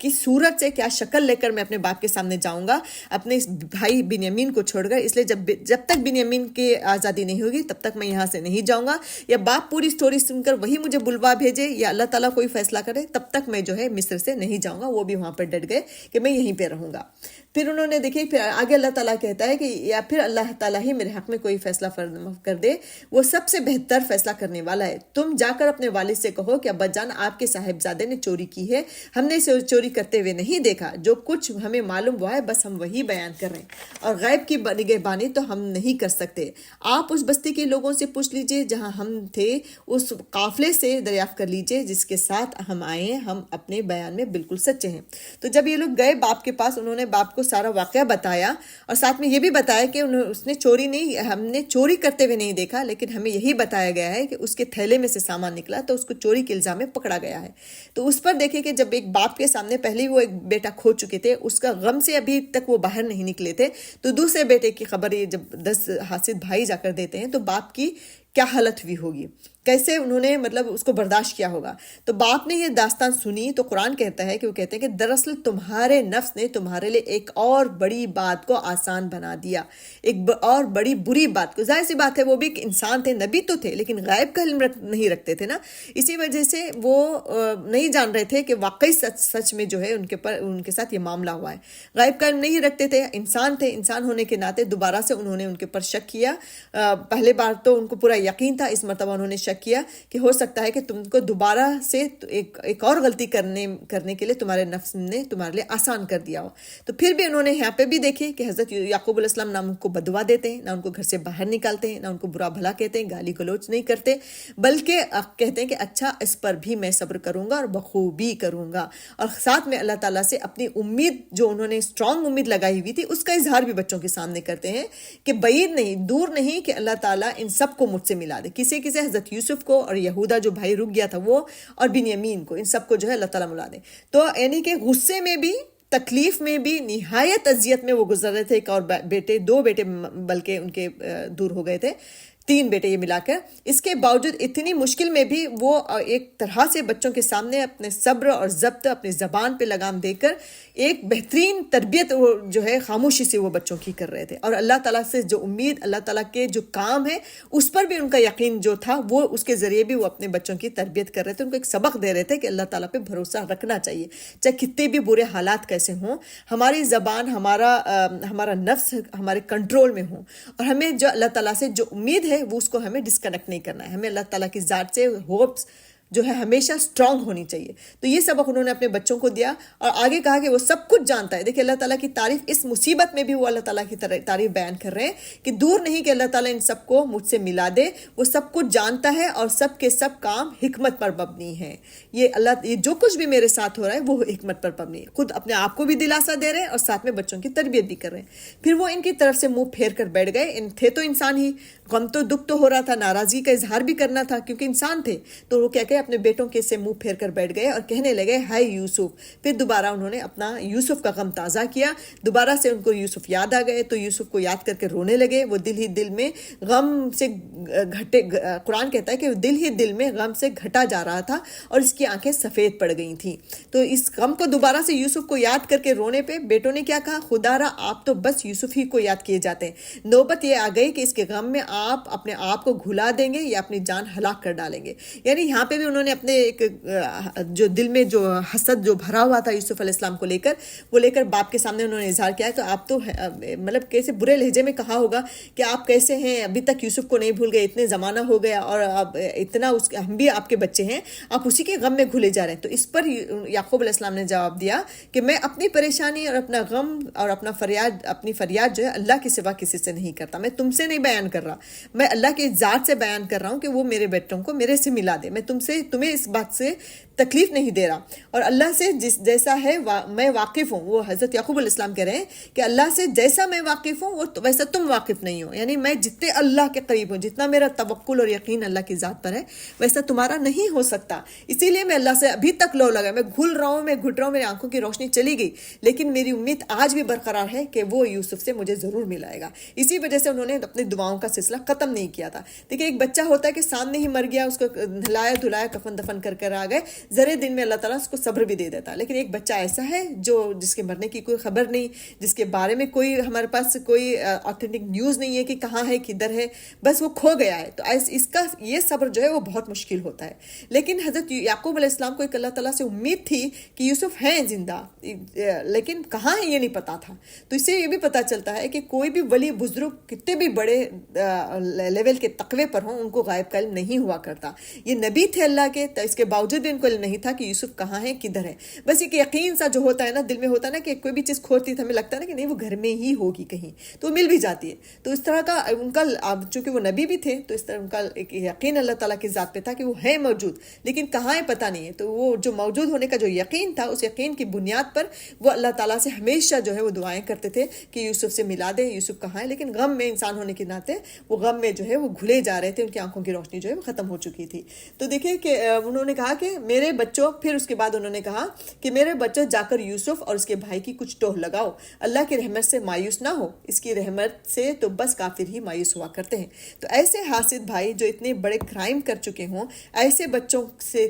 کس صورت سے کیا شکل لے کر میں اپنے باپ کے سامنے جاؤں گا اپنے بھائی بنیامین کو چھوڑ کر، اس لیے جب تک بنیامین کی آزادی نہیں ہوگی تب تک میں یہاں سے نہیں جاؤں گا، یا باپ پوری سٹوری سن کر وہی مجھے بلوا بھیجے یا اللہ تعالیٰ کوئی فیصلہ کرے تب تک میں جو ہے مصر سے نہیں جاؤں گا۔ وہ بھی وہاں پہ ڈٹ گئے کہ میں یہیں پہ رہوں گا۔ پھر انہوں نے دیکھیں پھر آگے اللہ تعالیٰ کہتا ہے کہ یا پھر اللہ تعالیٰ ہی میرے حق میں کوئی فیصلہ کر دے، وہ سب سے بہتر فیصلہ کرنے والا ہے۔ تم جا کر اپنے والد سے کہو کہ ابا جان آپ کے صاحبزادے نے چوری کی ہے، ہم نے اسے چوری کرتے ہوئے نہیں دیکھا، جو کچھ ہمیں معلوم ہوا ہے بس ہم وہی بیان کر رہے ہیں، اور غیب کی نگہبانی تو ہم نہیں کر سکتے۔ آپ اس بستی کے لوگوں سے پوچھ لیجئے جہاں ہم تھے، اس قافلے سے دریافت کر لیجئے جس کے ساتھ ہم آئے، ہم اپنے بیان میں بالکل سچے ہیں۔ تو جب یہ لوگ گئے باپ کے پاس، انہوں نے باپ کو سارا واقعہ بتایا اور ساتھ میں یہ بھی بتایا کہ اس نے چوری نہیں، ہم نے چوری کرتے ہوئے نہیں دیکھا، لیکن ہمیں یہی بتایا گیا ہے کہ اس کے تھیلے میں سے سامان نکلا تو اس کو چوری کے الزام میں پکڑا گیا ہے۔ تو اس پر دیکھیں کہ جب ایک باپ کے سامنے پہلے وہ ایک بیٹا کھو چکے تھے، اس کا غم سے ابھی تک وہ باہر نہیں نکلے تھے، تو دوسرے بیٹے کی خبر یہ جب 10 حاسد بھائی جا کر دیتے ہیں تو باپ کی کیا حالت ہوئی ہوگی، کیسے انہوں نے اس کو برداشت کیا ہوگا۔ تو باپ نے یہ داستان سنی تو قرآن کہتا ہے کہ وہ کہتے ہیں کہ دراصل تمہارے نفس نے تمہارے لیے ایک اور بڑی بات کو آسان بنا دیا، ایک اور بڑی بری بات کو۔ ظاہر سی بات ہے وہ بھی ایک انسان تھے، نبی تو تھے، لیکن غیب کا علم نہیں رکھتے تھے نا، اسی وجہ سے وہ نہیں جان رہے تھے کہ واقعی سچ میں جو ہے ان کے ساتھ یہ معاملہ ہوا ہے۔ غیب کا علم نہیں رکھتے تھے، انسان تھے، انسان ہونے کے ناطے دوبارہ سے انہوں نے ان کے پر شک کیا۔ پہلے بار تو ان کو پورا یقین تھا، اس مرتبہ انہوں نے شک کیا کہ ہو سکتا ہے کہ تم کو دوبارہ سے ایک اور غلطی کرنے کے لیے تمہارے نفس نے تمہارے لیے آسان کر دیا ہو۔ تو پھر بھی انہوں نے یہاں پہ بھی دیکھے کہ حضرت یعقوب علیہ السلام نہ ان کو بدوا دیتے ہیں، نہ ان کو گھر سے باہر نکالتے ہیں، نہ ان کو برا بھلا کہتے ہیں، گالی گلوچ نہیں کرتے، بلکہ کہتے ہیں کہ اچھا اس پر بھی میں صبر کروں گا اور بخوبی کروں گا، اور ساتھ میں اللہ تعالیٰ سے اپنی امید جو انہوں نے اسٹرانگ امید لگائی ہوئی تھی اس کا اظہار بھی بچوں کے سامنے کرتے ہیں کہ بعید نہیں، دور نہیں کہ اللہ تعالیٰ ان سب کو مجھ سے ملا دے، کسی حضرت یوسف کو اور یہودا جو بھائی رک گیا تھا وہ، اور بنیامین کو، ان سب کو جو ہے اللہ تعالیٰ ملا دے۔ تو یعنی کہ غصے میں بھی، تکلیف میں بھی، نہایت اذیت میں وہ گزر رہے تھے۔ ایک اور بیٹے، 2 بیٹے بلکہ ان کے دور ہو گئے تھے، 3 بیٹے یہ ملا کر. اس کے باوجود اتنی مشکل میں بھی وہ ایک طرح سے بچوں کے سامنے اپنے صبر اور ضبط اپنی زبان پہ لگام دے کر ایک بہترین تربیت وہ جو ہے خاموشی سے وہ بچوں کی کر رہے تھے. اور اللہ تعالیٰ سے جو امید، اللہ تعالیٰ کے جو کام ہے اس پر بھی ان کا یقین جو تھا، وہ اس کے ذریعے بھی وہ اپنے بچوں کی تربیت کر رہے تھے. ان کو ایک سبق دے رہے تھے کہ اللہ تعالیٰ پہ بھروسہ رکھنا چاہیے، چاہے کتنے بھی برے حالات کیسے ہوں. ہماری زبان، ہمارا نفس ہمارے کنٹرول میں ہوں، اور ہمیں جو اللہ تعالیٰ سے جو امید ہے وہ اس کو ہمیں ڈسکنیکٹ نہیں کرنا ہے. ہمیں اللہ تعالیٰ کی ذات سے ہوپس جو ہے ہمیشہ اسٹرانگ ہونی چاہیے. تو یہ سبق انہوں نے اپنے بچوں کو دیا، اور آگے کہا کہ وہ سب کچھ جانتا ہے. دیکھیں اللہ تعالیٰ کی تعریف، اس مصیبت میں بھی وہ اللہ تعالیٰ کی تعریف بیان کر رہے ہیں کہ دور نہیں کہ اللہ تعالیٰ ان سب کو مجھ سے ملا دے. وہ سب کچھ جانتا ہے، اور سب کے سب کام حکمت پر مبنی ہے. یہ جو کچھ بھی میرے ساتھ ہو رہا ہے وہ حکمت پر مبنی ہے. خود اپنے آپ کو بھی دلاسا دے رہے ہیں اور ساتھ میں بچوں کی تربیت بھی کر رہے ہیں. پھر وہ ان کی طرف سے منہ پھیر کر بیٹھ گئے. تھے تو انسان ہی، غم تو دکھ تو ہو رہا تھا، ناراضگی کا اظہار بھی کرنا تھا کیونکہ انسان تھے. تو وہ کیا کہ اپنے بیٹوں کے سے منہ پھیر کر بیٹھ گئے اور کہنے لگے ہائے یوسف. پھر دوبارہ انہوں نے اپنا یوسف کا غم تازہ کیا. دوبارہ سے ان کو یوسف یاد آ گئے تو یوسف کو یاد کر کے رونے لگے. وہ دل ہی دل میں غم سے گھٹے، قرآن کہتا ہے کہ دل ہی دل میں غم سے گھٹا جا رہا تھا اور اس کی آنکھیں سفید پڑ گئی تھیں. تو اس غم کو دوبارہ سے یوسف کو یاد کر کے رونے پہ بیٹوں نے کیا کہا، خدا را آپ تو بس یوسف ہی کو یاد کیے جاتے ہیں. نوبت یہ آ گئی کہ اس کے غم میں آپ اپنے آپ کو گھلا دیں گے یا اپنی جان ہلاک کر ڈالیں گے. یعنی یہاں پہ بھی انہوں نے اپنے ایک جو دل میں جو حسد جو بھرا ہوا تھا یوسف علیہ السلام کو لے کر باپ کے سامنے انہوں نے اظہار کیا ہے. تو آپ تو مطلب کیسے برے لہجے میں کہا ہوگا کہ آپ کیسے ہیں، ابھی تک یوسف کو نہیں بھول گئے، اتنے زمانہ ہو گیا اور اب اتنا ہم بھی آپ کے بچے ہیں، آپ اسی کے غم میں گھلے جا رہے ہیں. تو اس پر یعقوب علیہ السلام نے جواب دیا کہ میں اپنی پریشانی اور اپنا غم اور اپنی فریاد جو ہے اللہ کے سوا کسی سے نہیں کرتا. میں تم سے نہیں بیان کر رہا، میں اللہ کی ذات سے بیان کر رہا ہوں کہ وہ میرے بیٹوں کو میرے سے ملا دے. میں تمہیں اس بات سے تکلیف نہیں دے رہا، اور اللہ سے جیسا ہے میں واقف ہوں. وہ حضرت یعقوب علیہ السلام کہہ رہے ہیں کہ اللہ سے جیسا میں واقف ہوں ویسا تم واقف نہیں ہو. یعنی میں جتنے اللہ کے قریب ہوں، جتنا میرا توکل اور یقین اللہ کی ذات پر ہے، ویسا تمہارا نہیں ہو سکتا. اسی لیے میں اللہ سے ابھی تک لو لگا، میں گھل رہا ہوں، میں گھٹ رہا ہوں، میری آنکھوں کی روشنی چلی گئی، لیکن میری امید آج بھی برقرار ہے کہ وہ یوسف سے مجھے ضرور ملائے گا. اسی وجہ سے انہوں نے اپنی دعاؤں کا سلسلہ ختم نہیں کیا تھا. دیکھیں ایک بچہ ہوتا ہے کہ سامنے ہی مر گیا، اس کو نہلایا دھلایا کفن دفن کر آ گئے، ذرے دن میں اللہ تعالیٰ اس کو صبر بھی دے دیتا. لیکن ایک بچہ ایسا ہے جس کے مرنے کی کوئی خبر نہیں، جس کے بارے میں ہمارے پاس کوئی آتھینٹک نیوز نہیں ہے کہ کہاں ہے کدھر ہے، بس وہ کھو گیا ہے. تو اس کا یہ صبر جو ہے وہ بہت مشکل ہوتا ہے. لیکن حضرت یعقوب علیہ السلام کو ایک اللہ تعالیٰ سے امید تھی کہ یوسف ہیں زندہ، لیکن کہاں ہے یہ نہیں پتا تھا. تو اس سے یہ بھی پتا چلتا ہے کہ کوئی بھی ولی بزرگ کتنے بھی بڑے لیول کے تقوی پر ہوں، ان کو غائب کا علم نہیں ہوا کرتا. یہ نبی تھے اللہ کے، تو اس کے باوجود بھی ان کو علم نہیں تھا کہ یوسف کہاں ہے کدھر ہے. بس ایک یقین سا جو ہوتا ہے نا دل میں، ہوتا ہے نا کہ کوئی بھی چیز کھوتی تو ہمیں لگتا ہے نا کہ نہیں وہ گھر میں ہی ہوگی کہیں، تو مل بھی جاتی ہے. تو اس طرح کا ان کا، چونکہ وہ نبی بھی تھے تو اس طرح ان کا ایک یقین اللہ تعالیٰ کی ذات پہ تھا کہ وہ ہے موجود، لیکن کہاں ہے پتہ نہیں ہے. تو وہ جو موجود ہونے کا جو یقین تھا، اس یقین کی بنیاد پر وہ اللہ تعالیٰ سے ہمیشہ جو ہے وہ دعائیں کرتے تھے کہ یوسف سے ملا دے، یوسف کہاں ہے. لیکن غم میں انسان ہونے کے ناطے وہ غم میں جو ہے وہ گھلے جا رہے تھے، ان کی آنکھوں کی روشنی جو ہے وہ ختم ہو چکی تھی. تو دیکھیں کہ انہوں نے کہا کہ میرے بچوں، پھر اس کے بعد انہوں نے کہا کہ میرے بچوں جا کر یوسف اور اس کے بھائی کی کچھ ٹوہ لگاؤ، اللہ کی رحمت سے مایوس نہ ہو، اس کی رحمت سے تو بس کافر ہی مایوس ہوا کرتے ہیں. تو ایسے حاسد بھائی جو اتنے بڑے کرائم کر چکے ہوں، ایسے بچوں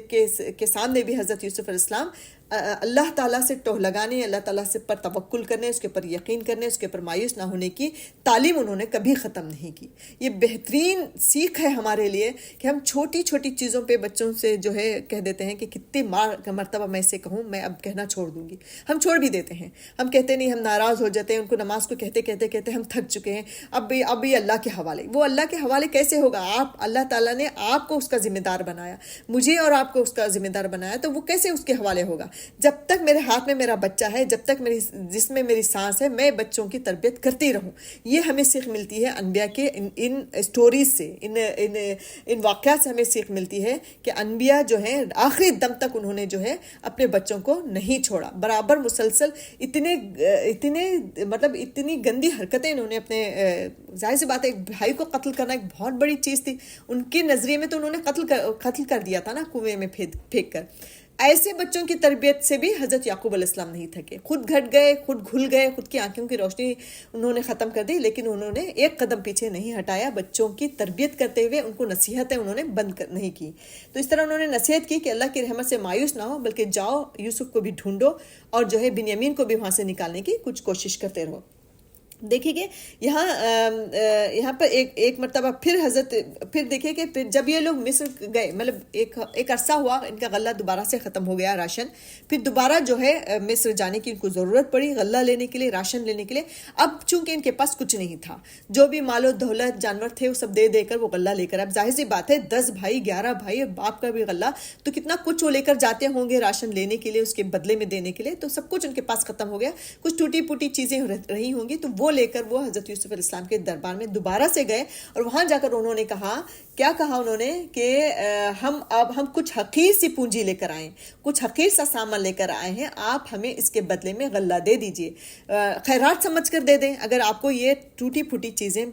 کے سامنے بھی حضرت یوسف علیہ السلام اللہ تعالیٰ سے ٹوہ لگانے، اللہ تعالیٰ سے پر توکل کرنے، اس کے پر یقین کرنے، اس کے پر مایوس نہ ہونے کی تعلیم انہوں نے کبھی ختم نہیں کی. یہ بہترین سیکھ ہے ہمارے لیے کہ ہم چھوٹی چھوٹی چیزوں پہ بچوں سے جو ہے کہہ دیتے ہیں کہ کتنی مرتبہ میں اسے کہوں میں اب کہنا چھوڑ دوں گی. ہم چھوڑ بھی دیتے ہیں، ہم کہتے نہیں، ہم ناراض ہو جاتے ہیں، ان کو نماز کو کہتے ہم تھک چکے ہیں، اب بھی اللہ کے حوالے. وہ اللہ کے حوالے کیسے ہوگا؟ اللہ تعالیٰ نے آپ کو اس کا ذمہ دار بنایا، مجھے اور آپ کو اس کا ذمہ دار بنایا، تو وہ کیسے اس کے حوالے ہوگا؟ جب تک میرے ہاتھ میں میرا بچہ ہے، جب تک میری جسم میں میری سانس ہے، میں بچوں کی تربیت کرتی رہوں. یہ ہمیں سیکھ ملتی ہے انبیاء کے ان اسٹوریز سے، ان واقعات سے ہمیں سیکھ ملتی ہے کہ انبیاء جو ہیں آخری دم تک انہوں نے جو ہے اپنے بچوں کو نہیں چھوڑا، برابر مسلسل. اتنی گندی حرکتیں انہوں نے اپنے، ظاہر سی بات ہے ایک بھائی کو قتل کرنا ایک بہت بڑی چیز تھی ان کے نظریے میں، تو انہوں نے قتل کر دیا تھا نا کنویں میں پھینک کر. ایسے بچوں کی تربیت سے بھی حضرت یعقوب علیہ السلام نہیں تھکے، خود گھٹ گئے، خود گھل گئے، خود کی آنکھوں کی روشنی انہوں نے ختم کر دی، لیکن انہوں نے ایک قدم پیچھے نہیں ہٹایا، بچوں کی تربیت کرتے ہوئے ان کو نصیحتیں انہوں نے بند نہیں کی۔ تو اس طرح انہوں نے نصیحت کی کہ اللہ کی رحمت سے مایوس نہ ہو، بلکہ جاؤ یوسف کو بھی ڈھونڈو اور جو ہے بنیامین کو بھی وہاں سے نکالنے کی کچھ کوشش کرتے رہو۔ دیکھیے کہ یہاں پر ایک مرتبہ پھر دیکھیے کہ پھر جب یہ لوگ مصر گئے، مطلب ایک عرصہ ہوا، ان کا غلہ دوبارہ سے ختم ہو گیا، راشن، پھر دوبارہ جو ہے مصر جانے کی ان کو ضرورت پڑی، غلہ لینے کے لیے، راشن لینے کے لیے۔ اب چونکہ ان کے پاس کچھ نہیں تھا، جو بھی مال و دولت جانور تھے وہ سب دے کر وہ غلہ لے کر، اب ظاہر سی بات ہے 10 بھائی 11 بھائی اور باپ کا بھی غلہ، تو کتنا کچھ وہ لے کر جاتے ہوں گے راشن لینے کے لیے، اس کے بدلے میں دینے کے لیے، تو سب کچھ ان کے پاس ختم ہو گیا، کچھ ٹوٹی پوٹی چیزیں رہی ہوں گی، تو وہ لے کر وہ حضرت یوسف علیہ السلام کے دربار میں دوبارہ سے گئے، اور وہاں جا کر انہوں نے کیا کہا انہوں نے کہ ہم کچھ حقیر سی پونجی لے کر آئے، کچھ حقیر سا سامان لے کر آئے ہیں، آپ ہمیں اس کے بدلے میں غلہ دے دیجئے، خیرات سمجھ کر دے دیں، اگر آپ کو یہ ٹوٹی پھوٹی چیزیں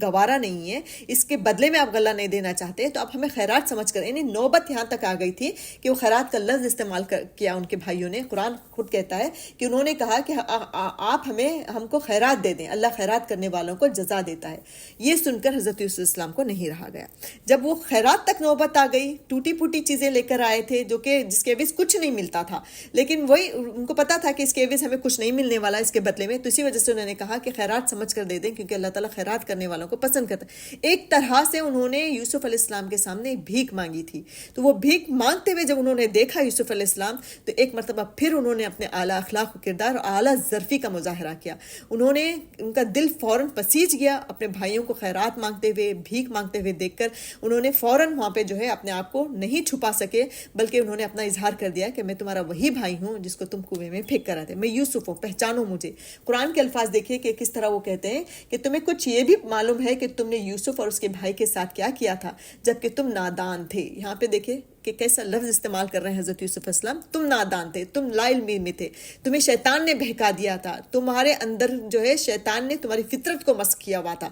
گوارا نہیں ہے، اس کے بدلے میں آپ غلہ نہیں دینا چاہتے تو آپ ہمیں خیرات سمجھ کر، یعنی نوبت یہاں تک آ گئی تھی کہ وہ خیرات کا لفظ استعمال کیا ان کے بھائیوں نے۔ قرآن خود کہتا ہے کہ انہوں نے کہا کہ آپ ہم کو خیرات دے دیں، اللہ خیرات کرنے والوں کو جزا دیتا ہے۔ یہ سن کر حضرت یوسف السلام کو نہیں رہا گیا، جب وہ خیرات تک نوبت آ گئی، ٹوٹی پھوٹی چیزیں لے کر آئے تھے جس کے عوض کچھ نہیں ملتا تھا، لیکن وہی ان کو پتا تھا کہ اس کے عوض ہمیں کچھ نہیں ملنے والا اس کے بدلے میں، تو اسی وجہ سے انہوں نے کہا کہ خیرات سمجھ کر دے دیں، کیونکہ اللہ تعالیٰ خیرات کرنے والوں کو پسند کرتا ہے۔ ایک طرح سے انہوں نے یوسف علیہ السلام کے سامنے بھیک مانگی تھی، تو وہ بھیک مانگتے ہوئے جب انہوں نے دیکھا یوسف علیہ السلام، تو ایک مرتبہ پھر انہوں نے اپنے اعلیٰ اخلاق و کردار اور اعلیٰ ظرفی کا مظاہرہ کیا، ان کا دل فوراً پسیج گیا، اپنے بھائیوں کو خیرات مانگتے ہوئے، بھیک مانگتے ہوئے دیکھ کر انہوں نے فوراً وہاں پہ جو ہے اپنے آپ کو نہیں چھپا سکے، بلکہ انہوں نے اپنا اظہار کر دیا کہ میں تمہارا وہی بھائی ہوں جس کو تم کنویں میں پھینک کر آتے، میں یوسف ہوں، پہچانو مجھے۔ قرآن کے الفاظ دیکھیے کہ کس طرح وہ کہتے ہیں کہ تمہیں کچھ یہ بھی معلوم ہے کہ تم نے یوسف اور اس کے بھائی کے ساتھ کیا کیا تھا جبکہ تم نادان تھے۔ یہاں پہ دیکھیں کہ کیسا لفظ استعمال کر رہے ہیں حضرت یوسف علیہ السلام، تم نادان تھے، تم لا علمی میں تھے، تمہیں شیطان نے بہکا دیا تھا، تمہارے اندر جو ہے شیطان نے تمہاری فطرت کو مسخ کیا ہوا تھا،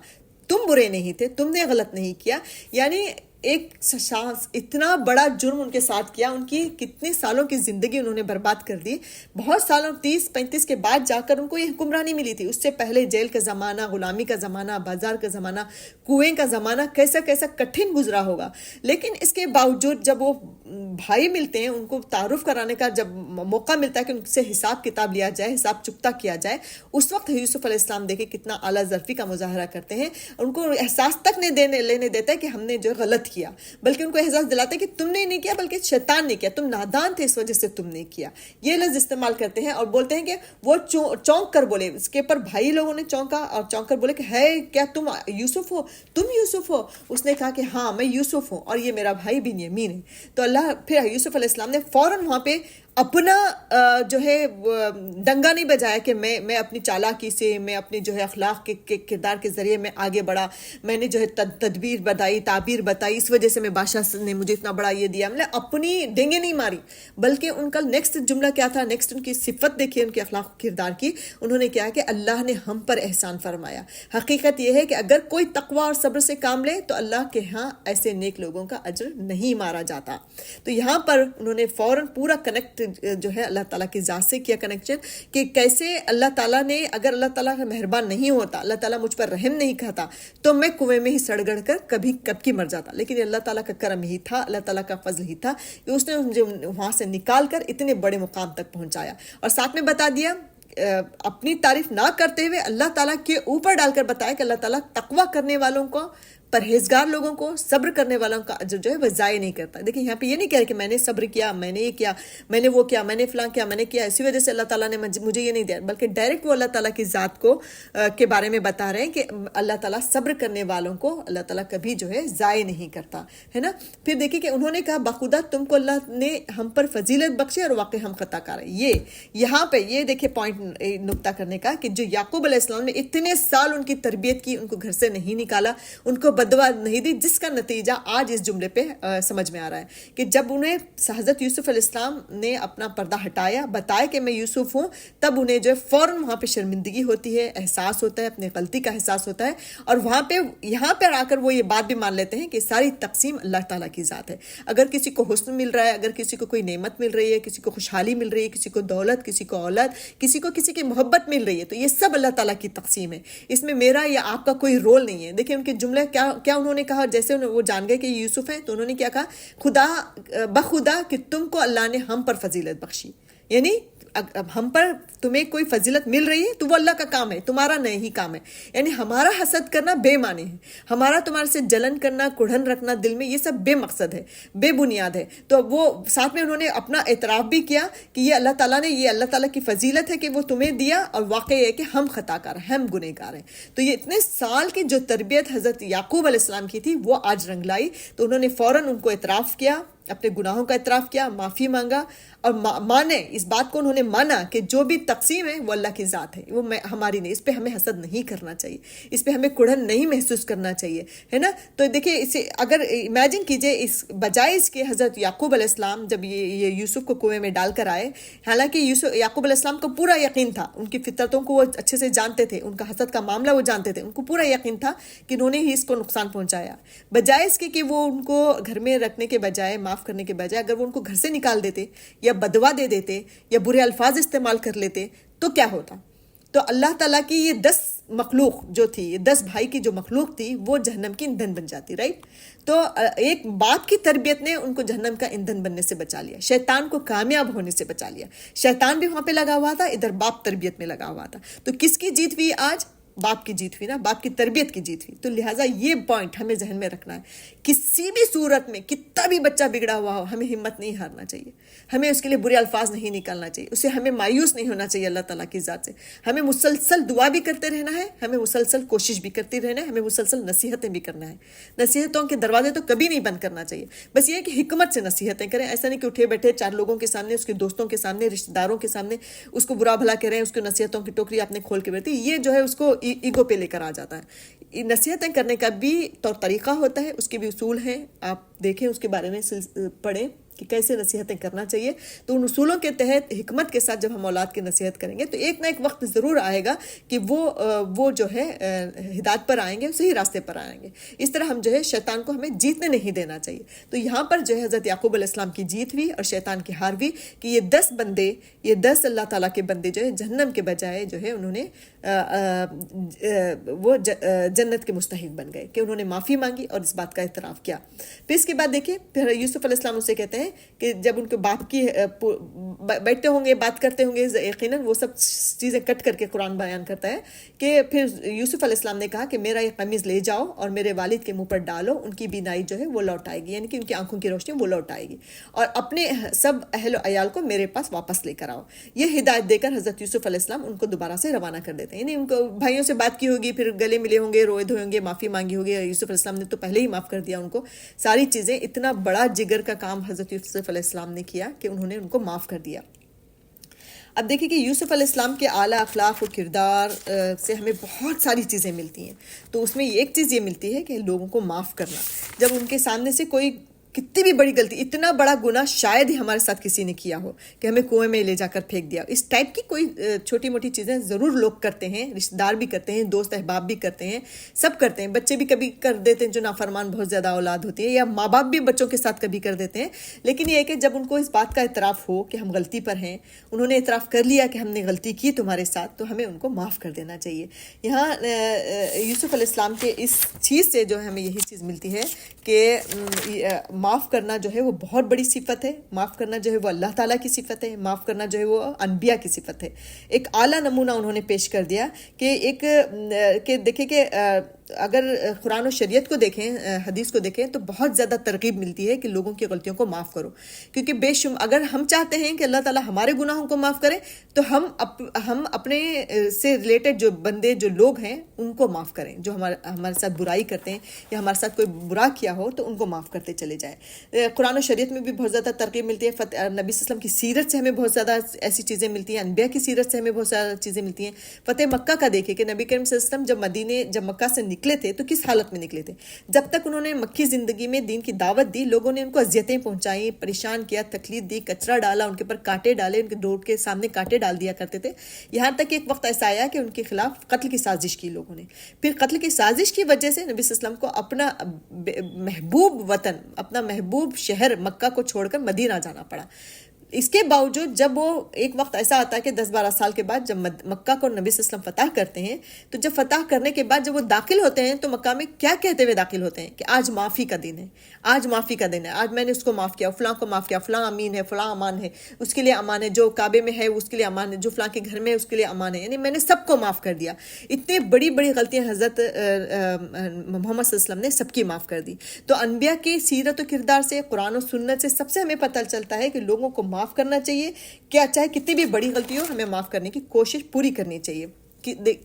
تم برے نہیں تھے، تم نے غلط نہیں کیا۔ یعنی ایک اتنا بڑا جرم ان کے ساتھ کیا، ان کی کتنے سالوں کی زندگی انہوں نے برباد کر دی، بہت سالوں 30-35 کے بعد جا کر ان کو یہ حکمرانی ملی تھی، اس سے پہلے جیل کا زمانہ، غلامی کا زمانہ، بازار کا زمانہ، کنویں کا زمانہ کیسا کٹھن گزرا ہوگا، لیکن اس کے باوجود جب وہ بھائی ملتے ہیں، ان کو تعارف کرانے کا جب موقع ملتا ہے کہ ان سے حساب کتاب لیا جائے، حساب چکتا کیا جائے، اس وقت یوسف علیہ السلام دیکھیں کتنا اعلیٰ ظرفی کا مظاہرہ کرتے ہیں، ان کو احساس تک نہیں لینے دیتا ہے کہ ہم نے جو غلط کیا، بلکہ ان کو احساس دلاتا ہے کہ تم نے نہیں کیا بلکہ شیطان نے کیا، تم نادان تھے اس وجہ سے تم نے کیا، یہ لفظ استعمال کرتے ہیں، اور بولتے ہیں کہ وہ چونک کر بولے، اس کے اوپر بھائی لوگوں نے چونکا اور چونک کر بولے کہ ہے کیا تم یوسف ہو، تم یوسف ہو؟ اس نے کہا کہ ہاں میں یوسف ہوں اور یہ میرا بھائی بنیامین ہے۔ تو اللہ پھر یوسف علیہ السلام نے فوراً وہاں پہ اپنا جو ہے ڈنگا نہیں بجایا کہ میں اپنی چالاکی سے، میں اپنی جو ہے اخلاق کے کردار کے ذریعے میں آگے بڑھا، میں نے جو ہے تدبیر بتائی، تعبیر بتائی، اس وجہ سے میں بادشاہ نے مجھے اتنا بڑا یہ دیا، مطلب اپنی ڈینگیں نہیں ماری، بلکہ ان کا نیکسٹ جملہ کیا تھا، نیکسٹ ان کی صفت دیکھیے ان کے اخلاق کردار کی، انہوں نے کیا کہ اللہ نے ہم پر احسان فرمایا۔ حقیقت یہ ہے کہ اگر کوئی تقوی اور صبر سے کام لے تو اللہ کے ہاں ایسے نیک لوگوں کا اجر نہیں مارا جاتا۔ تو یہاں پر انہوں نے فوراً پورا کنیکٹ جو ہے اللہ تعالیٰ کی ذات سے کیا کنیکشن، کہ کیسے اللہ تعالیٰ نے، اگر اللہ تعالیٰ کا مہربان نہیں ہوتا، اللہ تعالیٰ مجھ پر رحم نہیں کھاتا تو میں کنویں میں ہی سڑ گڑ کر کب کی مر جاتا، لیکن اللہ تعالیٰ کا کرم ہی تھا، اللہ تعالیٰ کا فضل ہی تھا کہ اس نے مجھے وہاں سے نکال کر اتنے بڑے مقام تک پہنچایا، اور ساتھ میں بتا دیا اپنی تعریف نہ کرتے ہوئے اللہ تعالیٰ کے اوپر ڈال کر بتایا کہ اللہ تعالیٰ تقوی کرنے والوں کو، پرہیزگار لوگوں کو، صبر کرنے والوں کا اجر جو ہے وہ ضائع نہیں کرتا۔ دیکھیں یہاں پہ یہ نہیں کہہ رہے کہ میں نے صبر کیا، میں نے یہ کیا، میں نے وہ کیا، میں نے فلاں کیا، میں نے کیا، اسی وجہ سے اللہ تعالیٰ نے مجھے یہ نہیں دیا، بلکہ ڈائریکٹ وہ اللہ تعالیٰ کی ذات کو کے بارے میں بتا رہے ہیں کہ اللہ تعالیٰ صبر کرنے والوں کو اللہ تعالیٰ کبھی جو ہے ضائع نہیں کرتا ہے نا۔ پھر دیکھیں کہ انہوں نے کہا بخدا تم کو اللہ نے ہم پر فضیلت بخشی اور واقعی ہم خطا کار ہیں۔ یہ یہاں پہ یہ دیکھیں پوائنٹ نقطہ کرنے کا کہ جو یعقوب علیہ السلام نے اتنے سال ان کی تربیت کی، ان کو گھر سے نہیں نکالا، ان کو بدوا نہیں دی، جس کا نتیجہ آج اس جملے پہ سمجھ میں آ رہا ہے کہ جب انہیں حضرت یوسف علیہ السلام نے اپنا پردہ ہٹایا، بتایا کہ میں یوسف ہوں، تب انہیں جو ہے فوراً وہاں پہ شرمندگی ہوتی ہے، احساس ہوتا ہے، اپنی غلطی کا احساس ہوتا ہے، اور وہاں پہ یہاں پر آ کر وہ یہ بات بھی مان لیتے ہیں کہ ساری تقسیم اللہ تعالیٰ کی ذات ہے۔ اگر کسی کو حسن مل رہا ہے، اگر کسی کو کوئی نعمت مل رہی ہے، کسی کو خوشحالی مل رہی ہے، کسی کو دولت، کسی کو اولاد، کسی کو کسی کی محبت مل رہی ہے، تو یہ سب اللہ تعالیٰ کی تقسیم ہے، اس میں میرا یا آپ کا کوئی رول نہیں ہے۔ دیکھیں ان کے جملے کیا انہوں نے کہا، جیسے وہ جان گئے کہ یہ یوسف ہے تو انہوں نے کیا کہا، خدا بخدا کہ تم کو اللہ نے ہم پر فضیلت بخشی، یعنی ہم پر تمہیں کوئی فضیلت مل رہی ہے تو وہ اللہ کا کام ہے، تمہارا نہیں کام ہے، یعنی ہمارا حسد کرنا بے معنی ہے، ہمارا تمہارے سے جلن کرنا، کڑھن رکھنا دل میں، یہ سب بے مقصد ہے، بے بنیاد ہے۔ تو وہ ساتھ میں انہوں نے اپنا اعتراف بھی کیا کہ یہ اللہ تعالیٰ نے، یہ اللہ تعالیٰ کی فضیلت ہے کہ وہ تمہیں دیا، اور واقع ہے کہ ہم خطا کار ہیں، ہم گنہگار ہیں۔ تو یہ اتنے سال کی جو تربیت حضرت یعقوب علیہ السلام کی تھی وہ آج رنگ لائی، تو انہوں نے فوراً ان کو اعتراف کیا، اپنے گناہوں کا اعتراف کیا، معافی مانگا، اور مانے اس بات کو، انہوں نے مانا کہ جو بھی تقسیم ہے وہ اللہ کی ذات ہے، وہ ہماری نہیں، اس پہ ہمیں حسد نہیں کرنا چاہیے، اس پہ ہمیں کڑھن نہیں محسوس کرنا چاہیے، ہے نا۔ تو دیکھیں اسے اگر امیجن کیجئے، اس بجائے اس کے حضرت یعقوب علیہ السلام جب یہ یوسف کو کنویں میں ڈال کر آئے، حالانکہ یعقوب علیہ السلام کو پورا یقین تھا، ان کی فطرتوں کو وہ اچھے سے جانتے تھے، ان کا حسد کا معاملہ وہ جانتے تھے، ان کو پورا یقین تھا کہ انہوں نے ہی اس کو نقصان پہنچایا، بجائے اس کے کہ وہ ان کو گھر میں رکھنے کے بجائے، معاف کرنے کے بجائے، اگر وہ ان کو گھر سے نکال دیتے یا بدوا دے دیتے یا برے الفاظ استعمال کر لیتے تو کیا ہوتا؟ تو اللہ تعالیٰ کی یہ 10 مخلوق جو تھی، یہ 10 بھائی کی جو مخلوق تھی، وہ جہنم کی ایندھن بن جاتی، رائٹ؟ تو ایک باپ کی تربیت نے ان کو جہنم کا ایندھن بننے سے بچا لیا، شیطان کو کامیاب ہونے سے بچا لیا۔ شیطان بھی وہاں پہ لگا ہوا تھا، ادھر باپ تربیت میں لگا ہوا تھا، تو کس کی جیت ہوئی آج؟ باپ کی جیت ہوئی نا، باپ کی تربیت کی جیت ہوئی۔ تو لہٰذا یہ پوائنٹ ہمیں ذہن میں رکھنا ہے، کسی بھی صورت میں کتنا بھی بچہ بگڑا ہوا ہو، ہمیں ہمت نہیں ہارنا چاہیے، ہمیں اس کے لیے برے الفاظ نہیں نکالنا چاہیے، اسے ہمیں مایوس نہیں ہونا چاہیے اللہ تعالیٰ کی ذات سے، ہمیں مسلسل دعا بھی کرتے رہنا ہے، ہمیں مسلسل کوشش بھی کرتے رہنا ہے، ہمیں مسلسل نصیحتیں بھی کرنا ہے، نصیحتوں کے دروازے تو کبھی نہیں بند کرنا چاہیے، بس یہ ہے کہ حکمت سے نصیحتیں کریں، ایسا نہیں کہ اٹھے بیٹھے 4 لوگوں کے سامنے، اس کے دوستوں کے سامنے، رشتہ داروں کے سامنے اس کو برا بھلا کہہ رہے ہیں، اس کو نصیحتوں کی ٹوکری آپ نے کھول کے بیٹھی، یہ جو ہے اس کو ایگو پہ لے کر آ جاتا ہے۔ نصیحتیں کرنے کا بھی طور طریقہ ہوتا ہے، اس کے بھی اصول ہیں، آپ دیکھیں اس کے بارے میں پڑھیں کہ کیسے نصیحتیں کرنا چاہیے۔ تو ان اصولوں کے تحت حکمت کے ساتھ جب ہم اولاد کی نصیحت کریں گے تو ایک نہ ایک وقت ضرور آئے گا کہ وہ جو ہے ہدایت پر آئیں گے، صحیح راستے پر آئیں گے۔ اس طرح ہم جو ہے شیطان کو ہمیں جیتنے نہیں دینا چاہیے۔ تو یہاں پر جو ہے حضرت یعقوب علیہ السلام کی جیت ہوئی اور شیطان کی ہار ہوئی کہ یہ 10 بندے، یہ 10 اللہ تعالیٰ کے بندے جو ہے جہنم کے بجائے جو ہے انہوں نے وہ جنت کے مستحق بن گئے کہ انہوں نے معافی مانگی اور اس بات کا اعتراف کیا۔ پھر اس کے بعد دیکھیں، پھر یوسف علیہ السلام اسے کہتے ہیں کہ جب ان کے باپ کی بیٹھتے ہوں گے، بات کرتے ہوں گے، یقیناً وہ سب چیزیں کٹ کر کے قرآن بیان کرتا ہے کہ پھر یوسف علیہ السلام نے کہا کہ میرا یہ قمیض لے جاؤ اور میرے والد کے منہ پر ڈالو، ان کی بینائی جو ہے وہ لوٹ آئے گی، یعنی کہ ان کی آنکھوں کی روشنی وہ لوٹ آئے گی، اور اپنے سب اہل و عیال کو میرے پاس واپس لے کر آؤ۔ یہ ہدایت دے کر حضرت یوسف علیہ السلام ان کو دوبارہ سے روانہ کر دیتے ہیں، یعنی ان کو بھائیوں سے بات کی ہوگی، پھر گلے ملے ہوں گے، روئے دھوئے ہوں گے، معافی مانگی ہوگی، یوسف علیہ السلام نے تو پہلے ہی معاف کر دیا ان کو، ساری چیزیں، اتنا بڑا جگر کا کام حضرت یوسف علیہ السلام نے کیا کہ انہوں نے ان کو معاف کر دیا۔ اب دیکھیں کہ یوسف علیہ السلام کے اعلیٰ اخلاق و کردار سے ہمیں بہت ساری چیزیں ملتی ہیں، تو اس میں ایک چیز یہ ملتی ہے کہ لوگوں کو معاف کرنا، جب ان کے سامنے سے کوئی کتنی بھی بڑی غلطی، اتنا بڑا گناہ شاید ہی ہمارے ساتھ کسی نے کیا ہو کہ ہمیں کنویں میں لے جا کر پھینک دیا، اس ٹائپ کی کوئی چھوٹی موٹی چیزیں ضرور لوگ کرتے ہیں، رشتہ دار بھی کرتے ہیں، دوست احباب بھی کرتے ہیں، سب کرتے ہیں، بچے بھی کبھی کر دیتے ہیں جو نافرمان بہت زیادہ اولاد ہوتی ہے، یا ماں باپ بھی بچوں کے ساتھ کبھی کر دیتے ہیں، لیکن یہ ہے کہ جب ان کو اس بات کا اعتراف ہو کہ ہم غلطی پر ہیں، انہوں نے اعتراف کر لیا کہ ہم نے غلطی کی تمہارے ساتھ، تو ہمیں ان کو معاف کر دینا چاہیے۔ یہاں یوسف علیہ السلام کے اس چیز سے جو ہے ہمیں یہی چیز ملتی ہے کہ معاف کرنا جو ہے وہ بہت بڑی صفت ہے، معاف کرنا جو ہے وہ اللہ تعالیٰ کی صفت ہے، معاف کرنا جو ہے وہ انبیاء کی صفت ہے۔ ایک اعلیٰ نمونہ انہوں نے پیش کر دیا کہ دیکھیں کہ اگر قرآن و شریعت کو دیکھیں، حدیث کو دیکھیں تو بہت زیادہ ترغیب ملتی ہے کہ لوگوں کی غلطیوں کو معاف کرو، کیونکہ اگر ہم چاہتے ہیں کہ اللہ تعالیٰ ہمارے گناہوں کو معاف کرے تو ہم اپنے سے ریلیٹڈ جو بندے، جو لوگ ہیں، ان کو معاف کریں، جو ہمارے ساتھ برائی کرتے ہیں یا ہمارے ساتھ کوئی برا کیا ہو تو ان کو معاف کرتے چلے جائیں۔ قرآن و شریعت میں بھی بہت زیادہ ترغیب ملتی ہے، نبی صلی اللہ علیہ وسلم کی سیرت سے ہمیں بہت زیادہ ایسی چیزیں ملتی ہیں، انبیاء کی سیرت سے ہمیں بہت زیادہ چیزیں ملتی ہیں۔ فتح مکہ کا دیکھیں کہ نبی کریم صلی اللہ علیہ وسلم جب مکہ سے نکلے تھے تو کس حالت میں نکلے تھے. جب تک انہوں نے مکی زندگی میں دین کی دعوت دی، لوگوں نے ان کو اذیتیں پہنچائیں، پریشان کیا، تکلیف دی، کچرا ڈالا، ان کے پر کانٹے ڈالے، ان کے ڈور کے سامنے کانٹے ڈال دیا کرتے تھے. یہاں تک کہ ایک وقت ایسا آیا کہ ان کے خلاف قتل کی سازش کی لوگوں نے. پھر قتل کی سازش کی وجہ سے نبی صلی اللہ علیہ وسلم کو اپنا محبوب وطن، اپنا محبوب شہر مکہ کو چھوڑ کر مدینہ جانا پڑا. اس کے باوجود جب وہ ایک وقت ایسا آتا ہے کہ 10-12 سال کے بعد جب مکہ کو نبی صلی اللہ علیہ وسلم فتح کرتے ہیں، تو جب فتح کرنے کے بعد جب وہ داخل ہوتے ہیں تو مکہ میں کیا کہتے ہوئے داخل ہوتے ہیں کہ آج معافی کا دن ہے، آج معافی کا دن ہے، آج میں نے اس کو معاف کیا، فلاں کو معاف کیا، فلاں امین ہے، فلاں امان ہے، اس کے لیے امان ہے، جو کعبے میں ہے اس کے لیے امان ہے، جو فلاں کے گھر میں ہے اس کے لیے امان ہے، یعنی میں نے سب کو معاف کر دیا. اتنی بڑی بڑی غلطیاں حضرت محمد صلی اللہ علیہ وسلم نے سب کی معاف کر دی. تو انبیاء کی سیرت و کردار سے، قرآن و سنت سے سب سے ہمیں پتہ چلتا ہے کہ لوگوں کو معاف کرنا چاہیے، کیا چاہے کتنی بھی بڑی غلطی ہو ہمیں معاف کرنے کی کوشش پوری کرنی چاہیے.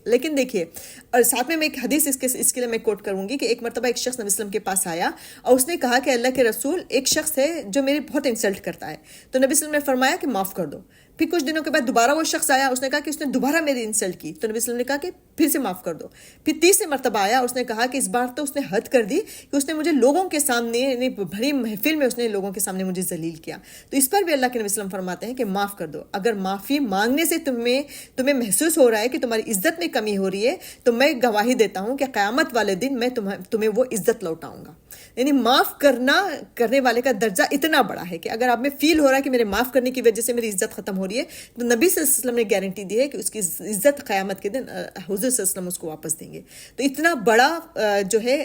لیکن دیکھیے، اور ساتھ میں ایک حدیث اس کے لیے میں کوٹ کروں گی کہ ایک مرتبہ ایک شخص نبی وسلم کے پاس آیا اور اس نے کہا کہ اللہ کے رسول، ایک شخص ہے جو میری بہت انسلٹ کرتا ہے. تو نبی وسلم نے فرمایا کہ معاف کر دو. پھر کچھ دنوں کے بعد دوبارہ وہ شخص آیا، اس نے کہا کہ اس نے دوبارہ میری انسلٹ کی. تو نبی وسلم نے کہا کہ پھر سے معاف کر دو. پھر تیسری مرتبہ آیا، اس نے کہا کہ اس بار تو اس نے حد کر دی کہ اس نے مجھے لوگوں کے سامنے، یعنی بھری محفل میں اس نے لوگوں کے سامنے مجھے ذلیل کیا. تو اس پر بھی اللہ کے نبی وسلم فرماتے ہیں کہ معاف کر دو. اگر معافی مانگنے سے تمہیں محسوس ہو رہا ہے کہ تمہاری عزت میں کمی ہو رہی ہے تو میں گواہی دیتا ہوں کہ قیامت والے دن میں تمہیں وہ عزت لوٹاؤں گا. یعنی معاف کرنے والے کا درجہ اتنا بڑا ہے کہ اگر آپ میں فیل ہو رہا ہے کہ میرے معاف کرنے کی وجہ سے میری عزت ختم ہو رہی ہے، تو نبی صلی اللہ علیہ وسلم نے گارنٹی دی ہے کہ اس کی عزت قیامت کے دن حضور صلی اللہ علیہ وسلم اس کو واپس دیں گے. تو اتنا بڑا جو ہے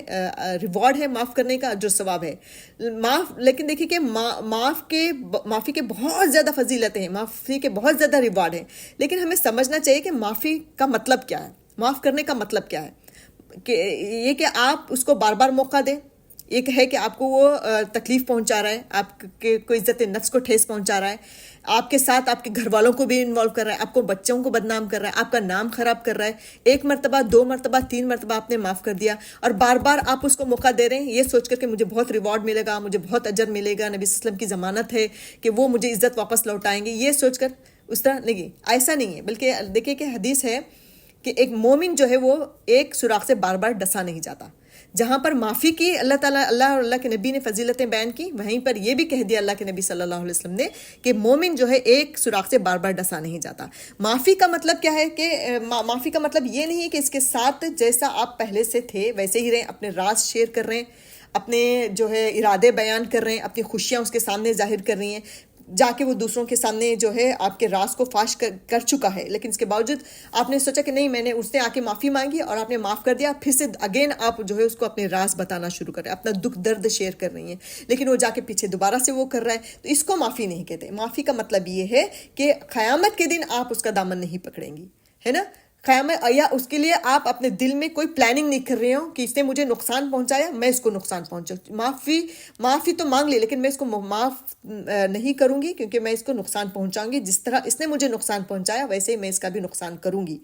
ریوارڈ ہے معاف کرنے کا، جو ثواب ہے لیکن دیکھیے کہ معافی کے بہت زیادہ فضیلتیں ہیں، معافی کے بہت زیادہ ریوارڈ ہیں. لیکن ہمیں سمجھنا چاہیے کہ معافی کا مطلب کیا ہے، معاف کرنے کا مطلب کیا ہے. کہ یہ کہ آپ اس کو بار بار موقع دیں. ایک ہے کہ آپ کو وہ تکلیف پہنچا رہا ہے، آپ کے کوئی عزت نفس کو ٹھیس پہنچا رہا ہے، آپ کے ساتھ آپ کے گھر والوں کو بھی انوالو کر رہا ہے، آپ کو بچوں کو بدنام کر رہا ہے، آپ کا نام خراب کر رہا ہے. ایک مرتبہ، 2 مرتبہ، 3 مرتبہ آپ نے معاف کر دیا اور بار بار آپ اس کو موقع دے رہے ہیں یہ سوچ کر کہ مجھے بہت ریوارڈ ملے گا، مجھے بہت اجر ملے گا، نبی صلی اللہ علیہ وسلم کی ضمانت ہے کہ وہ مجھے عزت واپس لوٹائیں گے، یہ سوچ کر اس طرح نہیں، ایسا نہیں ہے. بلکہ دیکھیں کہ حدیث ہے کہ ایک مومن جو ہے وہ ایک سوراخ سے بار بار ڈسا نہیں جاتا. جہاں پر معافی کی اللہ اور اللہ کے نبی نے فضیلتیں بیان کی، وہیں پر یہ بھی کہہ دیا اللہ کے نبی صلی اللہ علیہ وسلم نے کہ مومن جو ہے ایک سوراخ سے بار بار ڈسا نہیں جاتا. معافی کا مطلب کیا ہے کہ معافی کا مطلب یہ نہیں ہے کہ اس کے ساتھ جیسا آپ پہلے سے تھے ویسے ہی رہیں، اپنے راز شیئر کر رہے ہیں، اپنے جو ہے ارادے بیان کر رہے ہیں، اپنی خوشیاں اس کے سامنے ظاہر کر رہی ہیں، جا کے وہ دوسروں کے سامنے جو ہے آپ کے راز کو فاش کر چکا ہے. لیکن اس کے باوجود آپ نے سوچا کہ نہیں، میں نے اس نے آ کے معافی مانگی اور آپ نے معاف کر دیا، پھر سے اگین آپ جو ہے اس کو اپنے راز بتانا شروع کر رہے ہیں، اپنا دکھ درد شیئر کر رہی ہیں، لیکن وہ جا کے پیچھے دوبارہ سے وہ کر رہا ہے. تو اس کو معافی نہیں کہتے. معافی کا مطلب یہ ہے کہ قیامت کے دن آپ اس کا دامن نہیں پکڑیں گی، ہے نا. قیامت یا اس کے لیے آپ اپنے دل میں کوئی پلاننگ نہیں کر رہے ہو کہ اس نے مجھے نقصان پہنچایا، میں اس کو نقصان پہنچاؤں. معافی تو مانگ لی، لیکن میں اس کو معاف نہیں کروں گی کیونکہ میں اس کو نقصان پہنچاؤں گی. جس طرح اس نے مجھے نقصان پہنچایا ویسے ہی میں اس کا بھی نقصان کروں گی.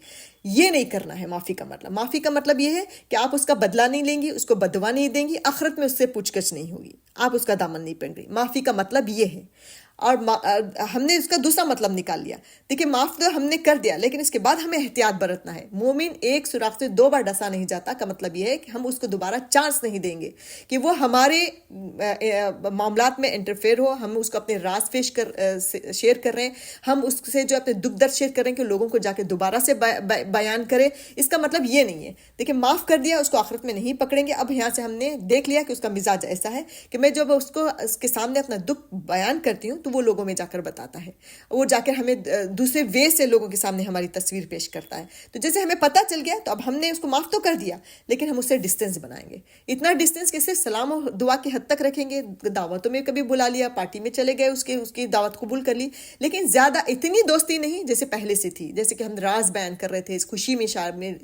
یہ نہیں کرنا ہے معافی کا مطلب. معافی کا مطلب یہ ہے کہ آپ اس کا بدلہ نہیں لیں گی، اس کو بددعا نہیں دیں گی، آخرت میں اس سے پوچھ گچھ نہیں ہوگی، آپ اس کا دامن نہیں پکڑیں گی. معافی کا مطلب یہ ہے. اور ہم نے اس کا دوسرا مطلب نکال لیا. دیکھیں، معاف تو ہم نے کر دیا لیکن اس کے بعد ہمیں احتیاط برتنا ہے. مومن ایک سوراخ سے 2 بار ڈسا نہیں جاتا کا مطلب یہ ہے کہ ہم اس کو دوبارہ چانس نہیں دیں گے کہ وہ ہمارے معاملات میں انٹرفیئر ہو. ہم اس کو اپنے راز شیئر کر رہے ہیں، ہم اس سے جو اپنے دکھ درد شیئر کر رہے ہیں کہ لوگوں کو جا کے دوبارہ سے بیان کرے. اس کا مطلب یہ نہیں ہے. دیکھیں، معاف کر دیا، اس کو آخرت میں نہیں پکڑیں گے. اب یہاں سے ہم نے دیکھ لیا کہ اس کا مزاج ایسا ہے کہ میں جب اس کے سامنے اپنا دکھ بیان کرتی ہوں تو وہ لوگوں میں جا کر بتاتا ہے، وہ جا کر ہمیں دوسرے وے سے لوگوں کے سامنے ہماری تصویر پیش کرتا ہے. تو جیسے ہمیں پتہ چل گیا تو اب ہم نے اس کو معاف تو کر دیا لیکن ہم اس سے ڈسٹینس بنائیں گے. اتنا ڈسٹینس کہ صرف سلام و دعا کی حد تک رکھیں گے. دعوتوں میں کبھی بلا لیا، پارٹی میں چلے گئے، اس کی دعوت قبول کر لی، لیکن زیادہ اتنی دوستی نہیں جیسے پہلے سے تھی. جیسے کہ ہم راز بیان کر رہے تھے، اس خوشی میں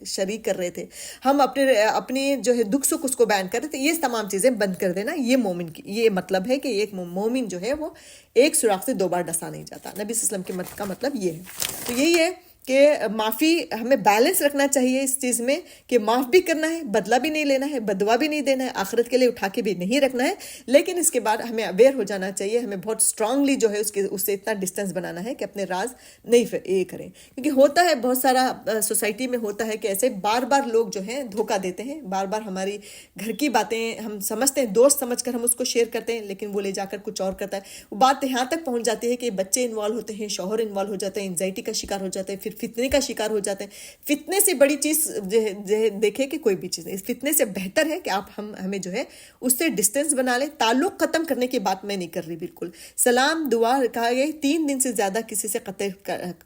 شریک کر رہے تھے، ہم اپنے جو ہے دکھ سکھ اس کو بیان کر رہے تھے. یہ تمام چیزیں بند کر دینا. یہ مومن کی یہ مطلب ہے کہ ایک مومن جو ہے وہ ایک سوراخ سے 2 بار ڈسا نہیں جاتا. نبی صلی اللہ علیہ وسلم کا مطلب یہ ہے. تو یہی ہے کہ معافی ہمیں بیلنس رکھنا چاہیے اس چیز میں کہ معاف بھی کرنا ہے، بدلہ بھی نہیں لینا ہے، بددعا بھی نہیں دینا ہے، آخرت کے لیے اٹھا کے بھی نہیں رکھنا ہے، لیکن اس کے بعد ہمیں اویئر ہو جانا چاہیے، ہمیں بہت اسٹرانگلی جو ہے اس سے اتنا ڈسٹینس بنانا ہے کہ اپنے راز نہیں یہ کریں. کیونکہ ہوتا ہے بہت سارا سوسائٹی میں ہوتا ہے کہ ایسے بار بار لوگ جو ہیں دھوکہ دیتے ہیں، بار بار ہماری گھر کی باتیں ہم سمجھتے ہیں، دوست سمجھ کر ہم اس کو شیئر کرتے ہیں، لیکن وہ لے جا کر کچھ اور کرتا ہے. وہ بات یہاں تک پہنچ جاتی ہے کہ بچے انوالو ہوتے ہیں، شوہر انوالو ہو جاتے ہیں، انزائٹی کا شکار ہو جاتے ہیں، پھر فتنے کا شکار ہو جاتے ہیں. فتنے سے بڑی چیز دیکھے کہ کوئی بھی چیز نہیں، اس فتنے سے بہتر ہے کہ آپ ہمیں جو ہے اس سے ڈسٹینس بنا لیں. تعلق ختم کرنے کی بات میں نہیں کر رہی بالکل. سلام دعا کہا گیا 3 دن سے زیادہ کسی سے قطع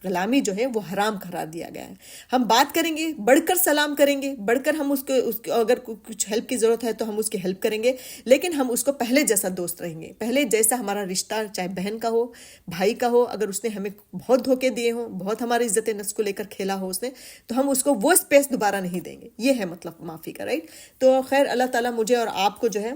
کلامی جو ہے وہ حرام قرار دیا گیا ہے. ہم بات کریں گے، بڑھ کر سلام کریں گے، بڑھ کر ہم اس کو اگر کچھ ہیلپ کی ضرورت ہے تو ہم اس کی ہیلپ کریں گے، لیکن ہم اس کو پہلے جیسا دوست رہیں گے، پہلے جیسا ہمارا رشتہ چاہے بہن کا ہو، بھائی کا ہو. اگر اس نے ہمیں بہت دھوکے دیے ہوں، بہت ہماری عزت نفس کو لے کر کھیلا ہو اس نے، تو ہم اس کو وہ اسپیس دوبارہ نہیں دیں گے. یہ ہے مطلب معافی کا، رائٹ. تو خیر اللہ تعالیٰ مجھے اور آپ کو جو ہے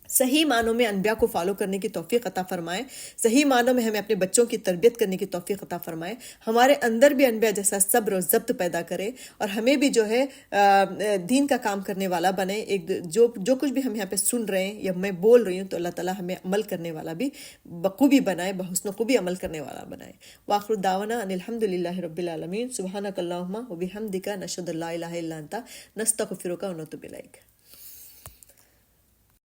صحیح معنوں میں انبیاء کو فالو کرنے کی توفیق عطا فرمائے، صحیح معنوں میں ہمیں اپنے بچوں کی تربیت کرنے کی توفیق عطا فرمائے، ہمارے اندر بھی انبیاء جیسا صبر و ضبط پیدا کرے، اور ہمیں بھی جو ہے دین کا کام کرنے والا بنے. جو کچھ بھی ہم یہاں پہ سن رہے ہیں یا میں بول رہی ہوں، تو اللہ تعالیٰ ہمیں عمل کرنے والا بھی بخوبی بنائے، بحسن خوبی عمل کرنے والا بنائے. وآخر دعوانا ان الحمد للہ رب العالمین. سبحانک اللہم و بحمدک، نشہد ان لا الہ الا انت، نستغفرک و نتوب الیک.